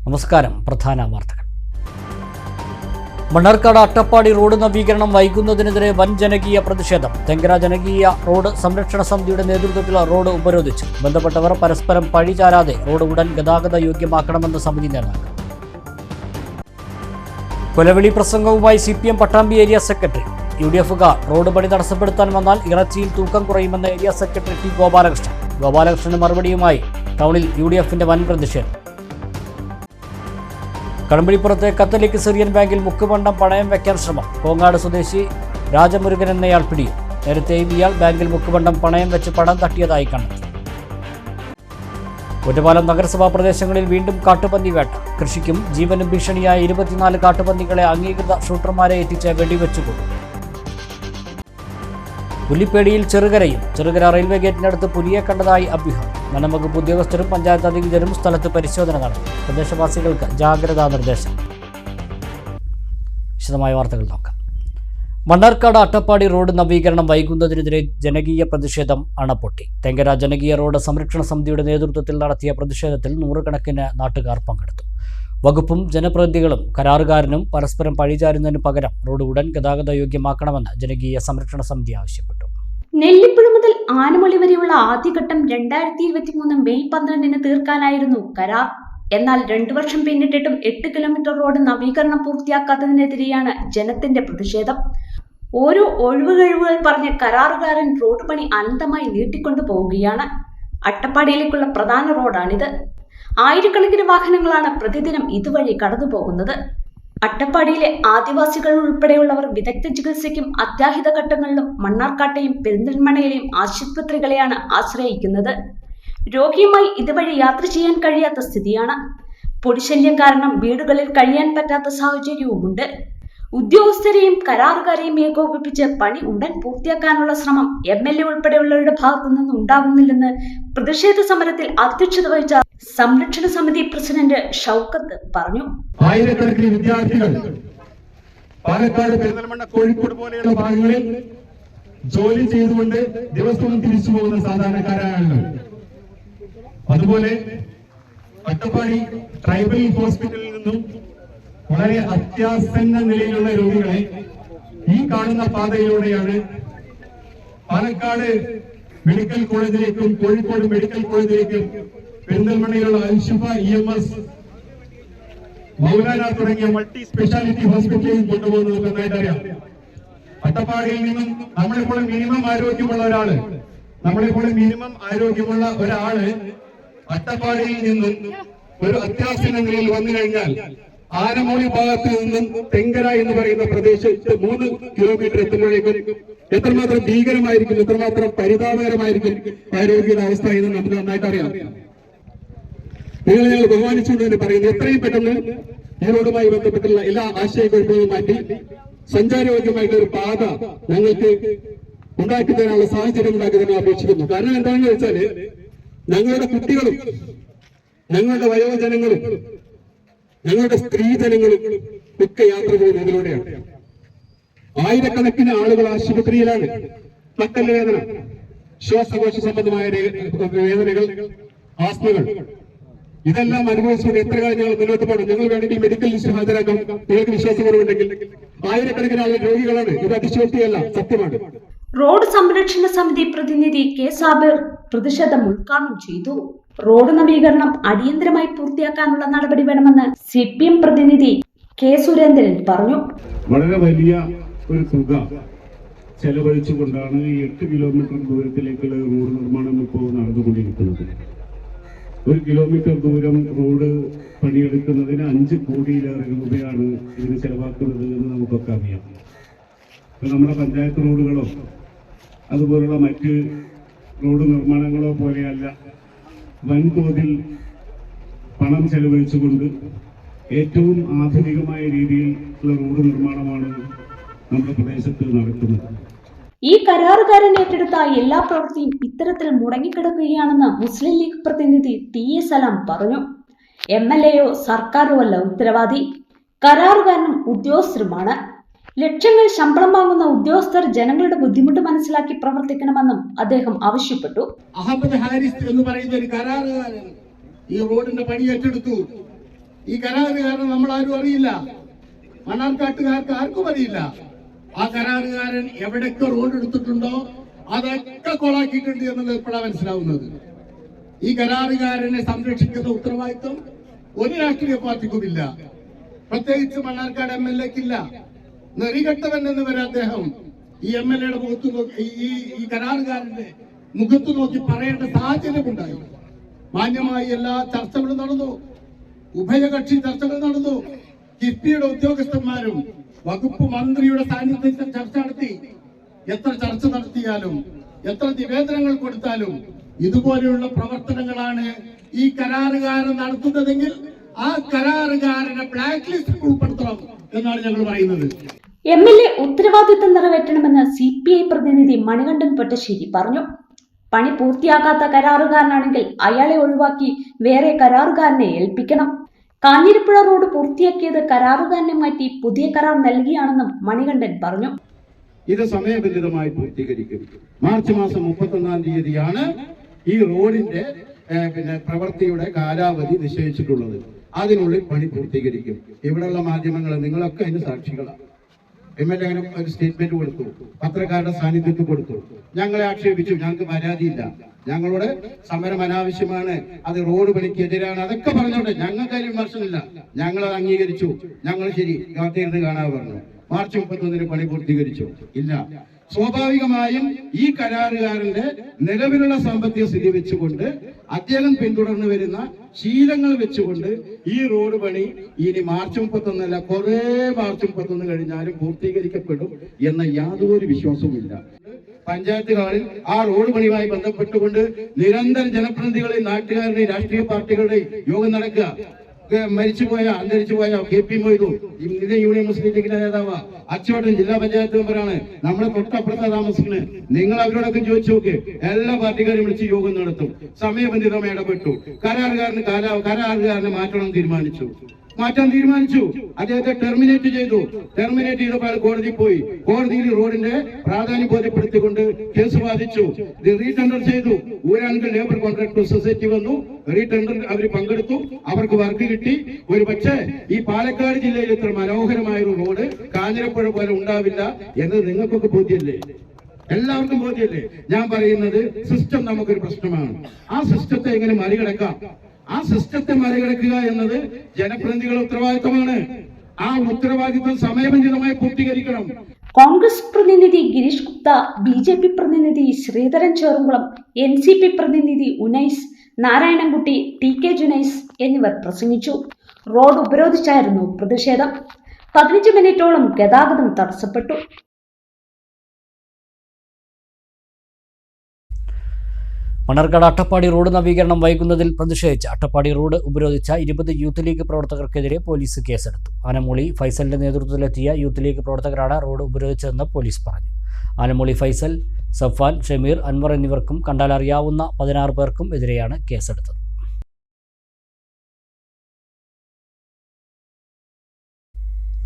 നമസ്കാരം. പ്രധാന വാർത്തകൾ. മണ്ണാർക്കാട് അട്ടപ്പാടി റോഡ് നവീകരണം വൈകുന്നതിനെതിരെ വൻ ജനകീയ പ്രതിഷേധം. തെങ്കര ജനകീയ റോഡ് സംരക്ഷണ സമിതിയുടെ നേതൃത്വത്തിൽ റോഡ് ഉപരോധിച്ചു. ബന്ധപ്പെട്ടവർ പരസ്പരം പഴിചാരാതെ റോഡ് ഉടൻ ഗതാഗത യോഗ്യമാക്കണമെന്ന് സമിതി നേതാക്കൾ. കൊലവിളി പ്രസംഗവുമായി CPM പട്ടാമ്പി ഏരിയ സെക്രട്ടറി. UDF-കാർ റോഡ് പണി തടസ്സപ്പെടുത്താൻ വന്നാൽ ഇറച്ചിയിൽ തൂക്കം കുറയുമെന്ന ഏരിയ സെക്രട്ടറി T. ഗോപാലകൃഷ്ണന് മറുപടിയുമായി ടൗണിൽ UDF-ന്റെ വൻ പ്രതിഷേധം. കടമ്പഴിപ്പുറത്തെ കത്തലിക് സിറിയൻ ബാങ്കിൽ മുക്കുപണ്ടം പണയം വയ്ക്കാൻ ശ്രമം. കോങ്ങാട് സ്വദേശി രാജമുരുകൻ എന്നയാൾ പിടിയിൽ. നേരത്തെയും ഇയാൾ ബാങ്കിൽ മുക്കുപണ്ടം പണയം വെച്ച് പണം തട്ടിയതായി കണ്ടെത്തി. ഒറ്റപ്പാലം നഗരസഭാ പ്രദേശങ്ങളിൽ വീണ്ടും കാട്ടുപന്നി വേട്ട. കൃഷിക്കും ജീവനും ഭീഷണിയായ 24 കാട്ടുപന്നികളെ അംഗീകൃത ഷൂട്ടർമാരെ എത്തിച്ച് വെടിവെച്ചുകൊണ്ടു. പുലിപ്പേടിയിൽ ചെറുകര റെയിൽവേ ഗേറ്റിനടുത്ത് പുലിയെ കണ്ടതായി അഭ്യൂഹം. വനംവകുപ്പ് ഉദ്യോഗസ്ഥരും പഞ്ചായത്ത് അധികൃതരും സ്ഥലത്ത് പരിശോധന നടത്തി. പ്രദേശവാസികൾക്ക് ജാഗ്രതാ നിർദ്ദേശം. വിശദമായ വാർത്തകൾ നോക്കാം. മണ്ണാർക്കാട് അട്ടപ്പാടി റോഡ് നവീകരണം വൈകുന്നതിനെതിരെ ജനകീയ പ്രതിഷേധം അണപൊട്ടി. തെങ്കര ജനകീയ റോഡ് സംരക്ഷണ സമിതിയുടെ നേതൃത്വത്തിൽ നടത്തിയ പ്രതിഷേധത്തിൽ നൂറുകണക്കിന് നാട്ടുകാർ പങ്കെടുത്തു. വകുപ്പും ജനപ്രതിനിധികളും കരാറുകാരനും പരസ്പരം പഴിചാരുന്നതിന് പകരം റോഡ് ഉടൻ ഗതാഗത യോഗ്യമാക്കണമെന്ന് ജനകീയ സംരക്ഷണ സമിതി ആവശ്യപ്പെട്ടു. നെല്ലിപ്പുഴ മുതൽ ആനമൊഴി വരെയുള്ള ആദ്യഘട്ടം 2023 മെയ് 12 തീർക്കാനായിരുന്നു കരാർ. എന്നാൽ 2 വർഷം പിന്നിട്ടിട്ടും 8 കിലോമീറ്റർ റോഡ് നവീകരണം പൂർത്തിയാക്കാത്തതിനെതിരെയാണ് ജനത്തിന്റെ പ്രതിഷേധം. ഓരോ ഒഴിവുകഴിവുകൾ പറഞ്ഞ് കരാറുകാരൻ റോഡ് പണി അനന്തമായി നീട്ടിക്കൊണ്ടു പോവുകയാണ്. അട്ടപ്പാടിയിലേക്കുള്ള പ്രധാന റോഡാണിത്. ആയിരക്കണക്കിന് വാഹനങ്ങളാണ് പ്രതിദിനം ഇതുവഴി കടന്നുപോകുന്നത്. അട്ടപ്പാടിയിലെ ആദിവാസികൾ ഉൾപ്പെടെയുള്ളവർ വിദഗ്ധ ചികിത്സയ്ക്കും അത്യാഹിത ഘട്ടങ്ങളിലും മണ്ണാർക്കാട്ടെയും പെരിന്തൽമണ്ണയിലെയും ആശുപത്രികളെയാണ് ആശ്രയിക്കുന്നത്. രോഗിയുമായി ഇതുവഴി യാത്ര ചെയ്യാൻ കഴിയാത്ത സ്ഥിതിയാണ്. പൊടിശല്യം കാരണം വീടുകളിൽ കഴിയാൻ പറ്റാത്ത സാഹചര്യവുമുണ്ട്. ഉദ്യോഗസ്ഥരെയും കരാറുകാരെയും ഏകോപിപ്പിച്ച് പണി ഉടൻ പൂർത്തിയാക്കാനുള്ള ശ്രമം MLA ഉൾപ്പെടെയുള്ളവരുടെ ഭാഗത്തു നിന്നും ഉണ്ടാകുന്നില്ലെന്ന് പ്രതിഷേധ സമരത്തിൽ അധ്യക്ഷത വഹിച്ച സംരക്ഷണ സമിതി പ്രസിഡന്റ് ഷൗക്കത്ത് പറഞ്ഞു. ആയിരക്കണക്കിന് വിദ്യാർത്ഥികൾ പാലക്കാട്, പെരിന്തൽമണ്ണ, കോഴിക്കോട് പോലെയുള്ള ഭാഗങ്ങളിൽ ജോലി ചെയ്തുകൊണ്ട് ദിവസവും തിരിച്ചു പോകുന്ന സാധാരണക്കാരായ ആളുകൾ, അതുപോലെ അട്ടപ്പാടി ട്രൈബൽ ഹോസ്പിറ്റലിൽ നിന്നും വളരെ അത്യാസന്ന നിലയിലുള്ള രോഗികളെ ഈ കാണുന്ന പാതയിലൂടെയാണ് പാലക്കാട് മെഡിക്കൽ കോളേജിലേക്കും കോഴിക്കോട് മെഡിക്കൽ കോളേജിലേക്കും പെരിന്തൽമണ്ണയിലുള്ള അൽഷിഫ EMS, മൗലാന തുടങ്ങിയ മൾട്ടി സ്പെഷ്യാലിറ്റി ഹോസ്പിറ്റലിൽ കൊണ്ടുപോകുന്നത് നമുക്ക് നന്നായിട്ട് അറിയാം. അട്ടപ്പാടിയിൽ നിന്നും നമ്മളെപ്പോലെ മിനിമം ആരോഗ്യമുള്ള ഒരാള് അട്ടപ്പാടിയിൽ നിന്നും ഒരു അത്യാസന്ന നിലയിൽ വന്നു കഴിഞ്ഞാൽ ആനമൂഴി ഭാഗത്ത് നിന്നും തെങ്കര എന്ന് പറയുന്ന പ്രദേശത്ത് 3 കിലോമീറ്റർ എത്തുമ്പോഴേക്കും എത്രമാത്രം ഭീകരമായിരിക്കും, എത്രമാത്രം പരിതാപകരമായിരിക്കും ആരോഗ്യയുടെ അവസ്ഥ എന്ന് നമുക്ക് നന്നായിട്ട് അറിയാം. നിങ്ങൾ ഞങ്ങൾ ബഹുമാനിച്ചുകൊണ്ട് തന്നെ പറയുന്നു, എത്രയും പെട്ടെന്ന് ഈ റോഡുമായി ബന്ധപ്പെട്ടുള്ള എല്ലാ ആശയക്കുഴപ്പങ്ങളും മാറ്റി സഞ്ചാരയോഗ്യമായിട്ടുള്ള ഒരു പാത ഞങ്ങൾക്ക് ഉണ്ടാക്കി തരാനുള്ള സാഹചര്യം ഉണ്ടാക്കി തന്നെ അപേക്ഷിക്കുന്നു. കാരണം എന്താണെന്ന് വെച്ചാല് ഞങ്ങളുടെ കുട്ടികളും ഞങ്ങളുടെ വയോജനങ്ങളും ഞങ്ങളുടെ സ്ത്രീജനങ്ങളും ഒക്കെ യാത്ര പോകുന്നത് ഇതിലൂടെയാണ്. ആയിരക്കണക്കിന് ആളുകൾ ആശുപത്രിയിലാണ്. നട്ടല് വേദന, ശ്വാസകോശ സംബന്ധമായ വേദനകൾ, ആസ്മകൾ, ഇതെല്ലാം അനുഭവിച്ചുകൊണ്ട് എത്ര കാലം ഞങ്ങൾ മുന്നോട്ട് പോകണം. ഞങ്ങൾ വേണമെങ്കിൽ മെഡിക്കൽ ലിസ്റ്റ് ഹാജരാക്കാം. നിങ്ങൾക്ക് വിശ്വാസക്കുറവുണ്ടെങ്കിൽ ആയിരക്കണക്കിന് ആളുകൾ രോഗികളാണ്. ഇത് അതിശയോക്തിയല്ല, സത്യമാണ്. റോഡ് സംരക്ഷണ സമിതി പ്രതിനിധി K. സാബിർ പ്രതിഷേധം ഉദ്ഘാടനം ചെയ്തു. റോഡ് നവീകരണം അടിയന്തരമായി പൂർത്തിയാക്കാനുള്ള നടപടി വേണമെന്ന് CPM പ്രതിനിധി K. സുരേന്ദ്രൻ പറഞ്ഞു. വളരെ വലിയ ഒരു തുക ചെലവഴിച്ചുകൊണ്ടാണ് ഈ 8 കിലോമീറ്റർ ദൂരത്തിലേക്കുള്ള റോഡ് നിർമ്മാണം ഇപ്പോൾ നടന്നുകൊണ്ടിരിക്കുന്നത്. 1 കിലോമീറ്റർ ദൂരം റോഡ് പണിയെടുക്കുന്നതിന് 5 കോടിയിലേറെ രൂപയാണ് ഇതിന് ചെലവാക്കുന്നത് എന്ന് നമുക്കൊക്കെ അറിയാം. ഇപ്പൊ നമ്മുടെ പഞ്ചായത്ത് റോഡുകളോ അതുപോലുള്ള മറ്റ് റോഡ് നിർമ്മാണങ്ങളോ പോലെയല്ല, വൻതോതിൽ പണം ചെലവഴിച്ചുകൊണ്ട് ഏറ്റവും ആധുനികമായ രീതിയിലുള്ള റോഡ് നിർമ്മാണമാണ് നമ്മുടെ പ്രദേശത്ത് നടക്കുന്നത്. ഈ കരാറുകാരൻ ഏറ്റെടുത്ത എല്ലാ പ്രവൃത്തിയും ഇത്തരത്തിൽ മുടങ്ങിക്കിടക്കുകയാണെന്ന് മുസ്ലിം ലീഗ് പ്രതിനിധി TA സലാം പറഞ്ഞു. MLA-യോ സർക്കാരോ അല്ല ഉത്തരവാദി, കരാറുകാരനും ഉദ്യോഗസ്ഥരുമാണ്. ലക്ഷങ്ങൾ ശമ്പളം വാങ്ങുന്ന ഉദ്യോഗസ്ഥർ ജനങ്ങളുടെ ബുദ്ധിമുട്ട് മനസ്സിലാക്കി പ്രവർത്തിക്കണമെന്നും അദ്ദേഹം ആവശ്യപ്പെട്ടു. അഹമ്മദ് ഹാരിസ് എന്ന് പറയുന്ന ഒരു കരാറുകാരൻ ഈ റോഡിന്റെ പണി ഏറ്റെടുത്തു. ഈ കരാറുകാരൻ നമ്മൾ ആരും അറിയില്ല, മണ്ണാർക്കാട്ടുകാർക്ക് ആർക്കും അറിയില്ല. ആ കരാറുകാരൻ എവിടൊക്കെ റോഡ് എടുത്തിട്ടുണ്ടോ അതൊക്കെ കൊളാക്കിയിട്ടുണ്ട് എന്നുള്ളത് ഇപ്പോഴാണ് മനസ്സിലാവുന്നത്. ഈ കരാറുകാരനെ സംരക്ഷിക്കുന്ന ഉത്തരവാദിത്വം ഒരു രാഷ്ട്രീയ പാർട്ടിക്കുമില്ല, പ്രത്യേകിച്ച് മണ്ണാർക്കാട് MLA-ക്കില്ല. നെറികെട്ടവൻ എന്ന് വരെ അദ്ദേഹം ഈ MLA-യുടെ മുഖത്ത് നോക്കി, ഈ കരാറുകാരന്റെ മുഖത്ത് നോക്കി പറയേണ്ട സാഹചര്യമുണ്ടായി. മാന്യമായി എല്ലാ ചർച്ചകളും നടന്നു, ഉഭയകക്ഷി ചർച്ചകൾ നടന്നു. കിഫ്ബിയുടെ ഉദ്യോഗസ്ഥന്മാരും വകുപ്പ് മന്ത്രിയുടെ സാന്നിധ്യത്തിൽ ചർച്ച നടത്തി. എത്ര ചർച്ച നടത്തിയാലും എത്ര നിവേദനങ്ങൾ കൊടുത്താലും ഇതുപോലെയുള്ള പ്രവർത്തനങ്ങളാണ് ഈ കരാറുകാരൻ നടത്തുന്നതെങ്കിൽ ആ കരാറുകാരനെ ബ്ലാക്ക് ലിസ്റ്റിൽ ഉൾപ്പെടുത്തണം എന്നാണ് ഞങ്ങൾ പറയുന്നത്. MLA ഉത്തരവാദിത്തം നിറവേറ്റണമെന്ന് CPI പ്രതിനിധി മണികണ്ഠൻ പൊറ്റശ്ശേരി പറഞ്ഞു. പണി പൂർത്തിയാക്കാത്ത കരാറുകാരനാണെങ്കിൽ അയാളെ ഒഴിവാക്കി വേറെ കരാറുകാരനെ ഏൽപ്പിക്കണം. കാഞ്ഞിരപ്പുഴ റോഡ് പൂർത്തിയാക്കിയത് കരാറുകാരനെ മാറ്റി പുതിയ കരാർ നൽകിയാണെന്നും മണികണ്ഠൻ പറഞ്ഞു. ഇത് സമയബന്ധിതമായി പൂർത്തീകരിക്കും. മാർച്ച് മാസം 31-ാം തീയതിയാണ് ഈ റോഡിന്റെ പ്രവൃത്തിയുടെ കാലാവധി നിശ്ചയിച്ചിട്ടുള്ളത്. അതിനുള്ളിൽ പണി പൂർത്തീകരിക്കും. ഇവിടെയുള്ള മാധ്യമങ്ങൾ നിങ്ങളൊക്കെ അതിന് സാക്ഷികളാണ്. MLA അങ്ങനെ ഒരു സ്റ്റേറ്റ്മെന്റ് കൊടുത്തു, പത്രക്കാരുടെ സാന്നിധ്യത്തിൽ കൊടുത്തു. ഞങ്ങളെ ആക്ഷേപിച്ചു, ഞങ്ങൾക്ക് പരാതിയില്ല, ഞങ്ങളുടെ സമരം അനാവശ്യമാണ്, അത് റോഡ് പണിക്ക് എതിരാണ്, അതൊക്കെ പറഞ്ഞോട്ടെ, ഞങ്ങൾക്ക് അതിൽ വിമർശനമില്ല. ഞങ്ങളത് അംഗീകരിച്ചു. ഞങ്ങൾ ശരി കാത്തിരുന്ന് കാണാൻ പറഞ്ഞു. മാർച്ച് 31-ന് പണി പൂർത്തീകരിച്ചു. ഇല്ല, സ്വാഭാവികമായും ഈ കരാറുകാരന്റെ നിലവിലുള്ള സാമ്പത്തിക സ്ഥിതി വെച്ചുകൊണ്ട് അദ്ദേഹം പിന്തുടർന്നു വരുന്ന ശീലങ്ങൾ വെച്ചുകൊണ്ട് ഈ റോഡ് പണി ഇനി മാർച്ച് 31 കുറെ മാർച്ച് 31 കഴിഞ്ഞാലും പൂർത്തീകരിക്കപ്പെടും എന്ന യാതൊരു വിശ്വാസവുമില്ല. പഞ്ചായത്ത് ഹാളിൽ ആ റോഡ് പണിയുമായി ബന്ധപ്പെട്ടുകൊണ്ട് നിരന്തരം ജനപ്രതിനിധികളെയും നാട്ടുകാരുടെയും രാഷ്ട്രീയ പാർട്ടികളുടെയും യോഗം നടക്കുക. അന്തരിച്ചുപോയ KP മൊയ്തു ഇന്ത്യൻ യൂണിയൻ മുസ്ലിം ലീഗിന്റെ നേതാവ്, അച്ചുവട്ടൻ ജില്ലാ പഞ്ചായത്ത് മെമ്പറാണ്, നമ്മളെ തൊട്ടപ്പുറത്ത് താമസിക്കുന്നത്. നിങ്ങൾ അവരോടൊക്കെ ചോദിച്ചു നോക്ക്. എല്ലാ പാർട്ടിക്കാരും വിളിച്ച് യോഗം നടത്തും. സമയബന്ധിതമായി ഇടപെട്ടു. കരാറുകാരനെ മാറ്റാൻ തീരുമാനിച്ചു. അദ്ദേഹത്തെ ടെർമിനേറ്റ് ചെയ്തപ്പോൾ കോടതി പോയി. കോടതിയിൽ റോഡിന്റെ പ്രാധാന്യം ബോധ്യപ്പെടുത്തിക്കൊണ്ട് കേസ് വാദിച്ചു. ഇത് റീടെൻഡർ ചെയ്തു. ഊരാണെങ്കിൽ ലേബർ കോൺട്രാക്ട് സൊസൈറ്റി വന്നു, റീടെൻഡറിൽ അവർ പങ്കെടുത്തു, അവർക്ക് വർക്ക് കിട്ടി. ഒരു പക്ഷേ ഈ പാലക്കാട് ജില്ലയിൽ ഇത്ര മനോഹരമായ ഒരു റോഡ് കാഞ്ഞിരപ്പുഴ പോലെ ഉണ്ടാവില്ല എന്നത് നിങ്ങൾക്കൊക്കെ ബോധ്യല്ലേ? എല്ലാവർക്കും ബോധ്യല്ലേ? ഞാൻ പറയുന്നത് സിസ്റ്റം നമുക്കൊരു പ്രശ്നമാണ്. ആ സിസ്റ്റത്തെ എങ്ങനെ മറികടക്കാം? ആ സിസ്റ്റത്തെ മറികടക്കുക എന്നത് ജനപ്രതിനിധികളുടെ ഉത്തരവാദിത്തമാണ്. ആ ഉത്തരവാദിത്തം സമയബന്ധിതമായി പൂർത്തീകരിക്കണം. കോൺഗ്രസ് പ്രതിനിധി ഗിരീഷ് ഗുപ്ത, BJP പ്രതിനിധി ശ്രീധരൻ ചേറുംകുളം, NCP പ്രതിനിധി ഉനൈസ്, നാരായണൻകുട്ടി, TK ജുനൈസ് എന്നിവർ പ്രസംഗിച്ചു. റോഡ് ഉപരോധിച്ചായിരുന്നു പ്രതിഷേധം. 15 മിനിറ്റോളം ഗതാഗതം തടസ്സപ്പെട്ടു. മണ്ണാർക്കാട് അട്ടപ്പാടി റോഡ് നവീകരണം വൈകുന്നതിൽ പ്രതിഷേധിച്ച് അട്ടപ്പാടി റോഡ് ഉപരോധിച്ച 20 യൂത്ത് ലീഗ് പ്രവർത്തകർക്കെതിരെ പോലീസ് കേസെടുത്തു. ആനമൂളി ഫൈസലിന്റെ നേതൃത്വത്തിലെത്തിയ യൂത്ത് ലീഗ് പ്രവർത്തകരാണ് റോഡ് ഉപരോധിച്ചതെന്ന് പോലീസ് പറഞ്ഞു. ആനമൂളി ഫൈസൽ, സഫാൻ, ഷമീർ, അൻവർ എന്നിവർക്കും കണ്ടാലറിയാവുന്ന 16 പേർക്കും എതിരെയാണ് കേസെടുത്തത്.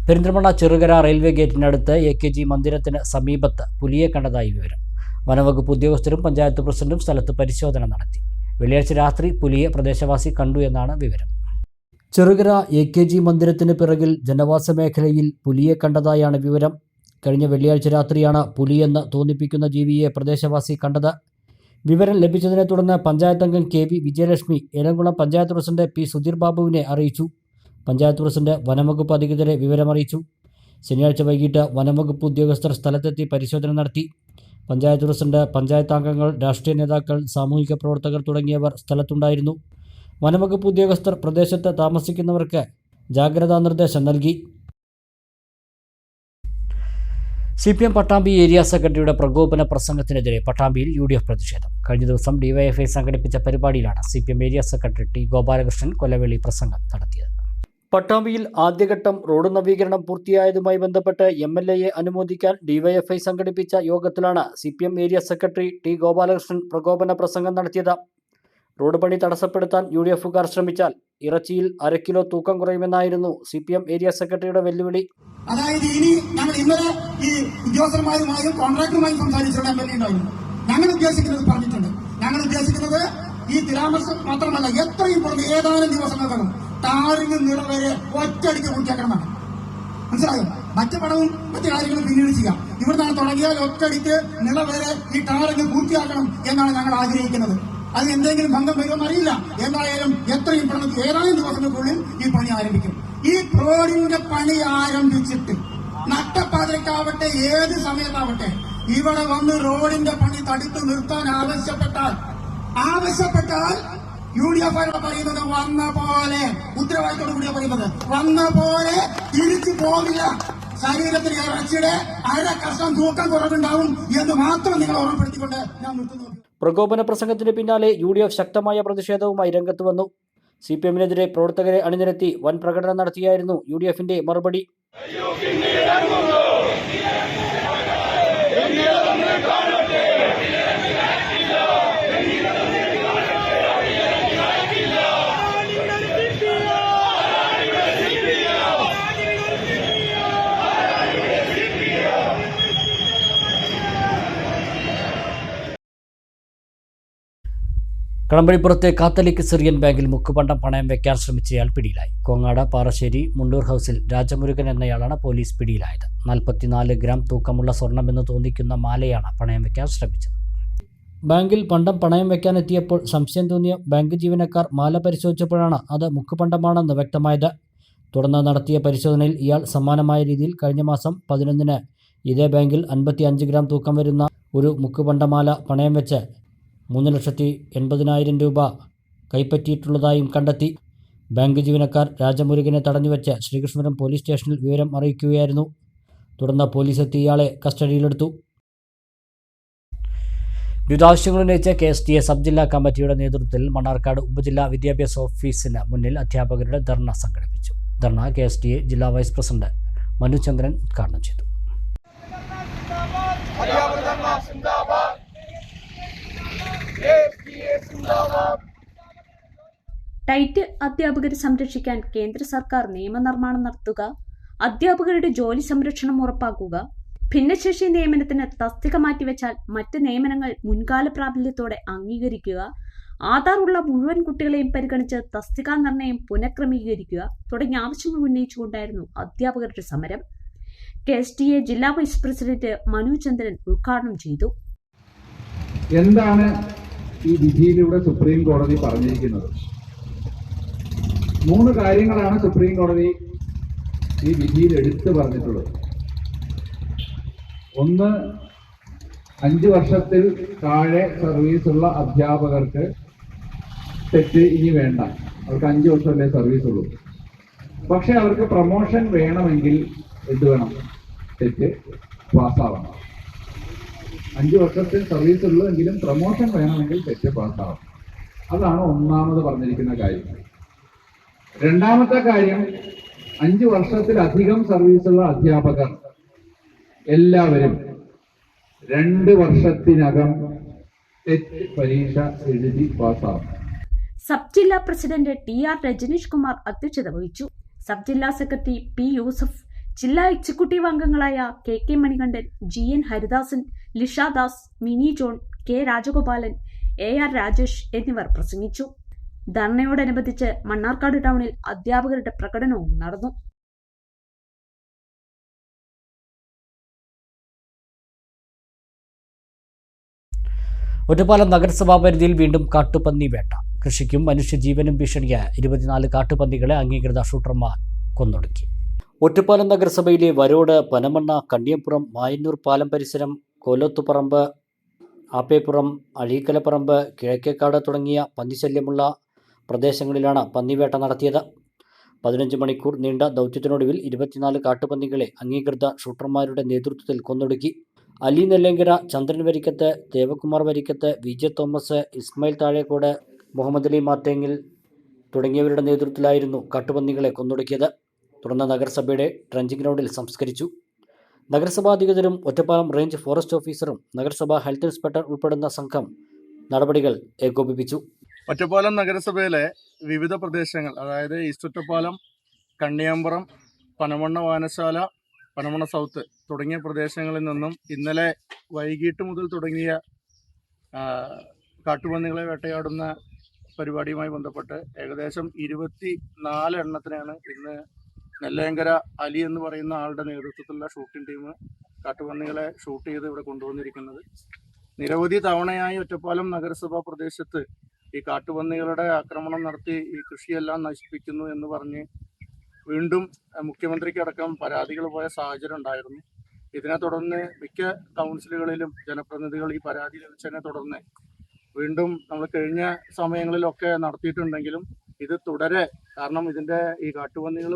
പെരിന്തൽമണ്ണ ചെറുകര റെയിൽവേ ഗേറ്റിനടുത്ത് AKG മന്ദിരത്തിന് സമീപത്ത് പുലിയെ കണ്ടതായി വിവരം. വനവകുപ്പ് ഉദ്യോഗസ്ഥരും പഞ്ചായത്ത് പ്രസിഡന്റും സ്ഥലത്ത് പരിശോധന നടത്തി. വെള്ളിയാഴ്ച രാത്രി പുലിയെ പ്രദേശവാസി കണ്ടു എന്നാണ് വിവരം. ചെറുകര AKG മന്ദിരത്തിന് പിറകിൽ ജനവാസ മേഖലയിൽ പുലിയെ കണ്ടതായാണ് വിവരം. കഴിഞ്ഞ വെള്ളിയാഴ്ച രാത്രിയാണ് പുലിയെന്ന് തോന്നിപ്പിക്കുന്ന ജീവിയെ പ്രദേശവാസി കണ്ടത്. വിവരം ലഭിച്ചതിനെ തുടർന്ന് പഞ്ചായത്ത് അംഗം KV Vijayalakshmi Elamkulam panchayat president P Sudheer ബാബുവിനെ അറിയിച്ചു. പഞ്ചായത്ത് പ്രസിഡന്റ് വനംവകുപ്പ് അധികൃതരെ വിവരമറിയിച്ചു. ശനിയാഴ്ച വൈകിട്ട് വനംവകുപ്പ് ഉദ്യോഗസ്ഥർ സ്ഥലത്തെത്തി പരിശോധന നടത്തി. പഞ്ചായത്ത് പ്രസിഡന്റ്, പഞ്ചായത്ത് അംഗങ്ങൾ, രാഷ്ട്രീയ നേതാക്കൾ, സാമൂഹിക പ്രവർത്തകർ തുടങ്ങിയവർ സ്ഥലത്തുണ്ടായിരുന്നു. വനംവകുപ്പ് ഉദ്യോഗസ്ഥർ പ്രദേശത്ത് താമസിക്കുന്നവർക്ക് ജാഗ്രതാ നിർദ്ദേശം നൽകി. CPM പട്ടാമ്പി ഏരിയ സെക്രട്ടറിയുടെ പ്രകോപന പ്രസംഗത്തിനെതിരെ പട്ടാമ്പിയിൽ UDF പ്രതിഷേധം. കഴിഞ്ഞ ദിവസം DYFI സംഘടിപ്പിച്ച പരിപാടിയിലാണ് CPM area secretary T Gopalakrishnan കൊലവേളി പ്രസംഗം നടത്തിയത്. പട്ടാമ്പിയിൽ ആദ്യഘട്ടം റോഡ് നവീകരണം പൂർത്തിയായതുമായി ബന്ധപ്പെട്ട് MLAയെ അനുമോദിക്കാൻ DYFI സംഘടിപ്പിച്ച യോഗത്തിലാണ് CPM area secretary T Gopalakrishnan പ്രകോപന പ്രസംഗം നടത്തിയത്. റോഡ് പണി തടസ്സപ്പെടുത്താൻ UDFുകാർ ശ്രമിച്ചാൽ ഇറച്ചിയിൽ 1/2 കിലോ തൂക്കം കുറയുമെന്നായിരുന്നു CPM ഏരിയ സെക്രട്ടറിയുടെ വെല്ലുവിളി. അതായത് ഇനി ഞങ്ങൾ ഇന്നലെ ഈ ഉദ്യോഗസ്ഥന്മാരുമായും കോൺട്രാക്ടറുമായും സംസാരിച്ചുള്ള MLA ഉണ്ടായിരുന്നു. ഞങ്ങൾ ഉദ്ദേശിക്കുന്നത് പറഞ്ഞിട്ടുണ്ട്. ഞങ്ങൾ ഉദ്ദേശിക്കുന്നത് ഈ പരാമർശം മാത്രമല്ല, എത്രയും പുറത്ത് ഏതാനും ദിവസങ്ങൾക്കകം ടാറിന് നിറ വരെ ഒറ്റയടിക്ക് പൂർത്തിയാക്കണമെന്നാണ്. മനസ്സിലായോ? മറ്റു പണവും മറ്റു കാര്യങ്ങളും പിന്നീട് ചെയ്യാം. ഇവിടുന്നാണ് തുടങ്ങിയാൽ ഒറ്റയടിക്ക് നിള വരെ ഈ ടാറിന് പൂർത്തിയാക്കണം എന്നാണ് ഞങ്ങൾ ആഗ്രഹിക്കുന്നത്. അതിന് എന്തെങ്കിലും ഭംഗം വരുമെന്ന് അറിയില്ല. എന്തായാലും എത്രയും പെട്ടെന്ന് ഏതാനും ദിവസങ്ങൾക്കുള്ളിൽ ഈ പണി ആരംഭിക്കും. ഈ റോഡിന്റെ പണി ആരംഭിച്ചിട്ട് നട്ടപ്പാതിരക്കാവട്ടെ ഏത് സമയത്താവട്ടെ ഇവിടെ വന്ന് റോഡിന്റെ പണി തടുത്തു നിർത്താൻ ആവശ്യപ്പെട്ടാൽ UDF പറയുന്നത് വന്ന പോലെ ഉത്തരവാദിത്തോടു കൂടിയാണ് പറയുന്നത്. വന്ന പോലെ തിരിച്ചു പോകില്ല. ശരീരത്തിന് ഇറച്ചിയുടെ അര കഷ്ണം തൂക്കം കുറവുണ്ടാവും എന്ന് മാത്രം നിങ്ങൾ ഓർമ്മപ്പെടുത്തിക്കൊണ്ട് ഞാൻ നിർത്തുന്നു. പ്രകോപന പ്രസംഗത്തിന് പിന്നാലെ UDF ശക്തമായ പ്രതിഷേധവുമായി രംഗത്ത് വന്നു. CPM-നെതിരെ പ്രവർത്തകരെ അണിനിരത്തി വൻ പ്രകടനം നടത്തിയായിരുന്നു UDF-ന്റെ മറുപടി. കടമ്പഴിപ്പുറത്തെ കാത്തലിക് സിറിയൻ ബാങ്കിൽ മുക്കുപണ്ടം പണയം വയ്ക്കാൻ ശ്രമിച്ചയാൾ പിടിയിലായി. കോങ്ങാട് പാറശ്ശേരി മുണ്ടൂർ ഹൗസിൽ രാജമുരുകൻ എന്നയാളാണ് പോലീസ് പിടിയിലായത്. 44 ഗ്രാം തൂക്കമുള്ള സ്വർണമെന്ന് തോന്നിക്കുന്ന മാലയാണ് പണയം വയ്ക്കാൻ ശ്രമിച്ചത്. ബാങ്കിൽ പണ്ടം പണയം വയ്ക്കാനെത്തിയപ്പോൾ സംശയം തോന്നിയ ബാങ്ക് ജീവനക്കാർ മാല പരിശോധിച്ചപ്പോഴാണ് അത് മുക്കുപണ്ടമാണെന്ന് വ്യക്തമായത്. തുടർന്ന് നടത്തിയ പരിശോധനയിൽ ഇയാൾ സമാനമായ രീതിയിൽ കഴിഞ്ഞ മാസം 11-ന് ഇതേ ബാങ്കിൽ 55 ഗ്രാം തൂക്കം വരുന്ന ഒരു മുക്കുപണ്ടമാല പണയം വെച്ച് 3,80,000 രൂപ കൈപ്പറ്റിയിട്ടുള്ളതായും കണ്ടെത്തി. ബാങ്ക് ജീവനക്കാർ രാജമുരുകനെ തടഞ്ഞുവെച്ച് ശ്രീകൃഷ്ണപുരം പോലീസ് സ്റ്റേഷനിൽ വിവരം അറിയിക്കുകയായിരുന്നു. തുടർന്ന് പോലീസ് എത്തി ഇയാളെ കസ്റ്റഡിയിലെടുത്തു. വിവിധ ആവശ്യങ്ങൾ ഉന്നയിച്ച് KSTA സബ് ജില്ലാ കമ്മിറ്റിയുടെ നേതൃത്വത്തിൽ മണ്ണാർക്കാട് ഉപജില്ലാ വിദ്യാഭ്യാസ ഓഫീസിന് മുന്നിൽ അധ്യാപകരുടെ ധർണ സംഘടിപ്പിച്ചു. ധർണ KSTA ജില്ലാ വൈസ് പ്രസിഡന്റ് മനുചന്ദ്രൻ ഉദ്ഘാടനം ചെയ്തു. ടൈറ്റ് അധ്യാപകരെ സംരക്ഷിക്കാൻ കേന്ദ്ര സർക്കാർ നിയമനിർമ്മാണം നടത്തുക, അധ്യാപകരുടെ ജോലി സംരക്ഷണം ഉറപ്പാക്കുക, ഭിന്നശേഷി നിയമനത്തിന് തസ്തിക മാറ്റിവെച്ചാൽ മറ്റ് നിയമനങ്ങൾ മുൻകാല പ്രാബല്യത്തോടെ അംഗീകരിക്കുക, ആധാർ ഉള്ള മുഴുവൻ കുട്ടികളെയും പരിഗണിച്ച് തസ്തികാ നിർണയം പുനഃക്രമീകരിക്കുക തുടങ്ങിയ ആവശ്യങ്ങൾ ഉന്നയിച്ചുകൊണ്ടായിരുന്നു അധ്യാപകരുടെ സമരം. KSTA ജില്ലാ വൈസ് പ്രസിഡന്റ് മനുചന്ദ്രൻ ഉദ്ഘാടനം ചെയ്തു. എന്താണ് ഈ വിധിയിലൂടെ സുപ്രീം കോടതി പറഞ്ഞിരിക്കുന്നത്? 3 കാര്യങ്ങളാണ് സുപ്രീം കോടതി ഈ വിധിയിൽ എടുത്തു പറഞ്ഞിട്ടുള്ളത്. ഒന്ന്, 5 വർഷത്തിൽ താഴെ സർവീസുള്ള അധ്യാപകർക്ക് തെറ്റ് ഇനി വേണ്ട. അവർക്ക് 5 വർഷമല്ലേ സർവീസ് ഉള്ളൂ. പക്ഷെ അവർക്ക് പ്രൊമോഷൻ വേണമെങ്കിൽ എന്ത് വേണം? തെറ്റ് പാസ്സാവണം. 5 വർഷത്തിൽ സർവീസ് ഉള്ളൂവെങ്കിലും പ്രൊമോഷൻ വേണമെങ്കിൽ തെറ്റ് പാസ്സാവണം. അതാണ് ഒന്നാമത് പറഞ്ഞിരിക്കുന്ന കാര്യം. രണ്ടാമത്തെ കാര്യം, 5 വർഷത്തിലധികം സർവീസുള്ള അധ്യാപകർ എല്ലാവരും 2 വർഷത്തിനകം ടെറ്റ് പരീക്ഷ എഴുതി പാസ്സാവും. സബ് ജില്ലാ പ്രസിഡന്റ് TR രജനീഷ് കുമാർ അധ്യക്ഷത വഹിച്ചു. സബ് ജില്ലാ സെക്രട്ടറി P യൂസഫ്, ജില്ലാ എക്സിക്യൂട്ടീവ് അംഗങ്ങളായ KK Manikandan, GN Haridasan, Lishadas, Mini John, K Rajagopalan, AR Rajesh എന്നിവർ പ്രസംഗിച്ചു. ധർണയോടനുബന്ധിച്ച് മണ്ണാർക്കാട് ടൗണിൽ അധ്യാപകരുടെ പ്രകടനവും നടന്നു. ഒറ്റപ്പാലം നഗരസഭാ പരിധിയിൽ വീണ്ടും കാട്ടുപന്നി വേട്ട. കൃഷിക്കും മനുഷ്യജീവനും ഭീഷണിയായ 24 കാട്ടുപന്നികളെ അംഗീകൃത ഷൂട്ടർമാർ കൊന്നൊടുക്കി. ഒറ്റപ്പാലം നഗരസഭയിലെ വരോട്, പനമണ്ണ, കണ്ണിയപ്പുറം, മായന്നൂർ പാലം പരിസരം, കോലോത്തുപറമ്പ്, ആപ്പേപ്പുറം, അഴീക്കലപ്പറമ്പ്, കിഴക്കേക്കാട് തുടങ്ങിയ പന്നിശല്യമുള്ള പ്രദേശങ്ങളിലാണ് പന്നിവേട്ട നടത്തിയത്. 15 മണിക്കൂർ നീണ്ട ദൗത്യത്തിനൊടുവിൽ 24 കാട്ടുപന്നികളെ അംഗീകൃത ഷൂട്ടർമാരുടെ നേതൃത്വത്തിൽ കൊന്നൊടുക്കി. അലി നെല്ലേങ്കര, ചന്ദ്രൻ വരിക്കത്ത്, ദേവകുമാർ വരിക്കത്ത്, VJ തോമസ്, ഇസ്മായിൽ താഴേക്കോട്, മുഹമ്മദ് അലി മാത്തേങ്ങിൽ തുടങ്ങിയവരുടെ നേതൃത്വത്തിലായിരുന്നു കാട്ടുപന്നികളെ കൊന്നൊടുക്കിയത്. തുടർന്ന് നഗരസഭയുടെ ട്രഞ്ചിങ് ഗ്രൗണ്ടിൽ സംസ്കരിച്ചു. നഗരസഭാ അധികൃതരും ഒറ്റപ്പാലം റേഞ്ച് ഫോറസ്റ്റ് ഓഫീസറും നഗരസഭാ ഹെൽത്ത് ഇൻസ്പെക്ടർ ഉൾപ്പെടുന്ന സംഘം നടപടികൾ ഏകോപിപ്പിച്ചു. ഒറ്റപ്പാലം നഗരസഭയിലെ വിവിധ പ്രദേശങ്ങൾ, അതായത് ഈസ്റ്റ് ഒറ്റപ്പാലം, കണ്ണിയാമ്പുറം, പനമണ്ണ വായനശാല, പനമണ്ണ സൗത്ത് തുടങ്ങിയ പ്രദേശങ്ങളിൽ നിന്നും ഇന്നലെ വൈകിട്ട് മുതൽ തുടങ്ങിയ കാട്ടുപന്നികളെ വേട്ടയാടുന്ന പരിപാടിയുമായി ബന്ധപ്പെട്ട് ഏകദേശം 24 എണ്ണത്തിനാണ് ഇന്ന് നെല്ലയങ്കര അലി എന്ന് പറയുന്ന ആളുടെ നേതൃത്വത്തിലുള്ള ഷൂട്ടിംഗ് ടീം കാട്ടുപന്നികളെ ഷൂട്ട് ചെയ്ത് ഇവിടെ കൊണ്ടുവന്നിരിക്കുന്നത്. നിരവധി തവണയായി ഒറ്റപ്പാലം നഗരസഭാ പ്രദേശത്ത് ഈ കാട്ടുപന്നികളുടെ ആക്രമണം നടത്തി ഈ കൃഷിയെല്ലാം നശിപ്പിക്കുന്നു എന്ന് പറഞ്ഞ് വീണ്ടും മുഖ്യമന്ത്രിക്കടക്കം പരാതികൾ പോയ സാഹചര്യം ഉണ്ടായിരുന്നു. ഇതിനെ തുടർന്ന് മിക്ക കൗൺസിലുകളിലും ജനപ്രതിനിധികൾ ഈ പരാതി ലഭിച്ചതിനെ തുടർന്ന് വീണ്ടും നമ്മൾ കഴിഞ്ഞ സമയങ്ങളിലൊക്കെ നടത്തിയിട്ടുണ്ടെങ്കിലും ഇത് തുടരെ, കാരണം ഇതിൻ്റെ ഈ കാട്ടുപന്നികൾ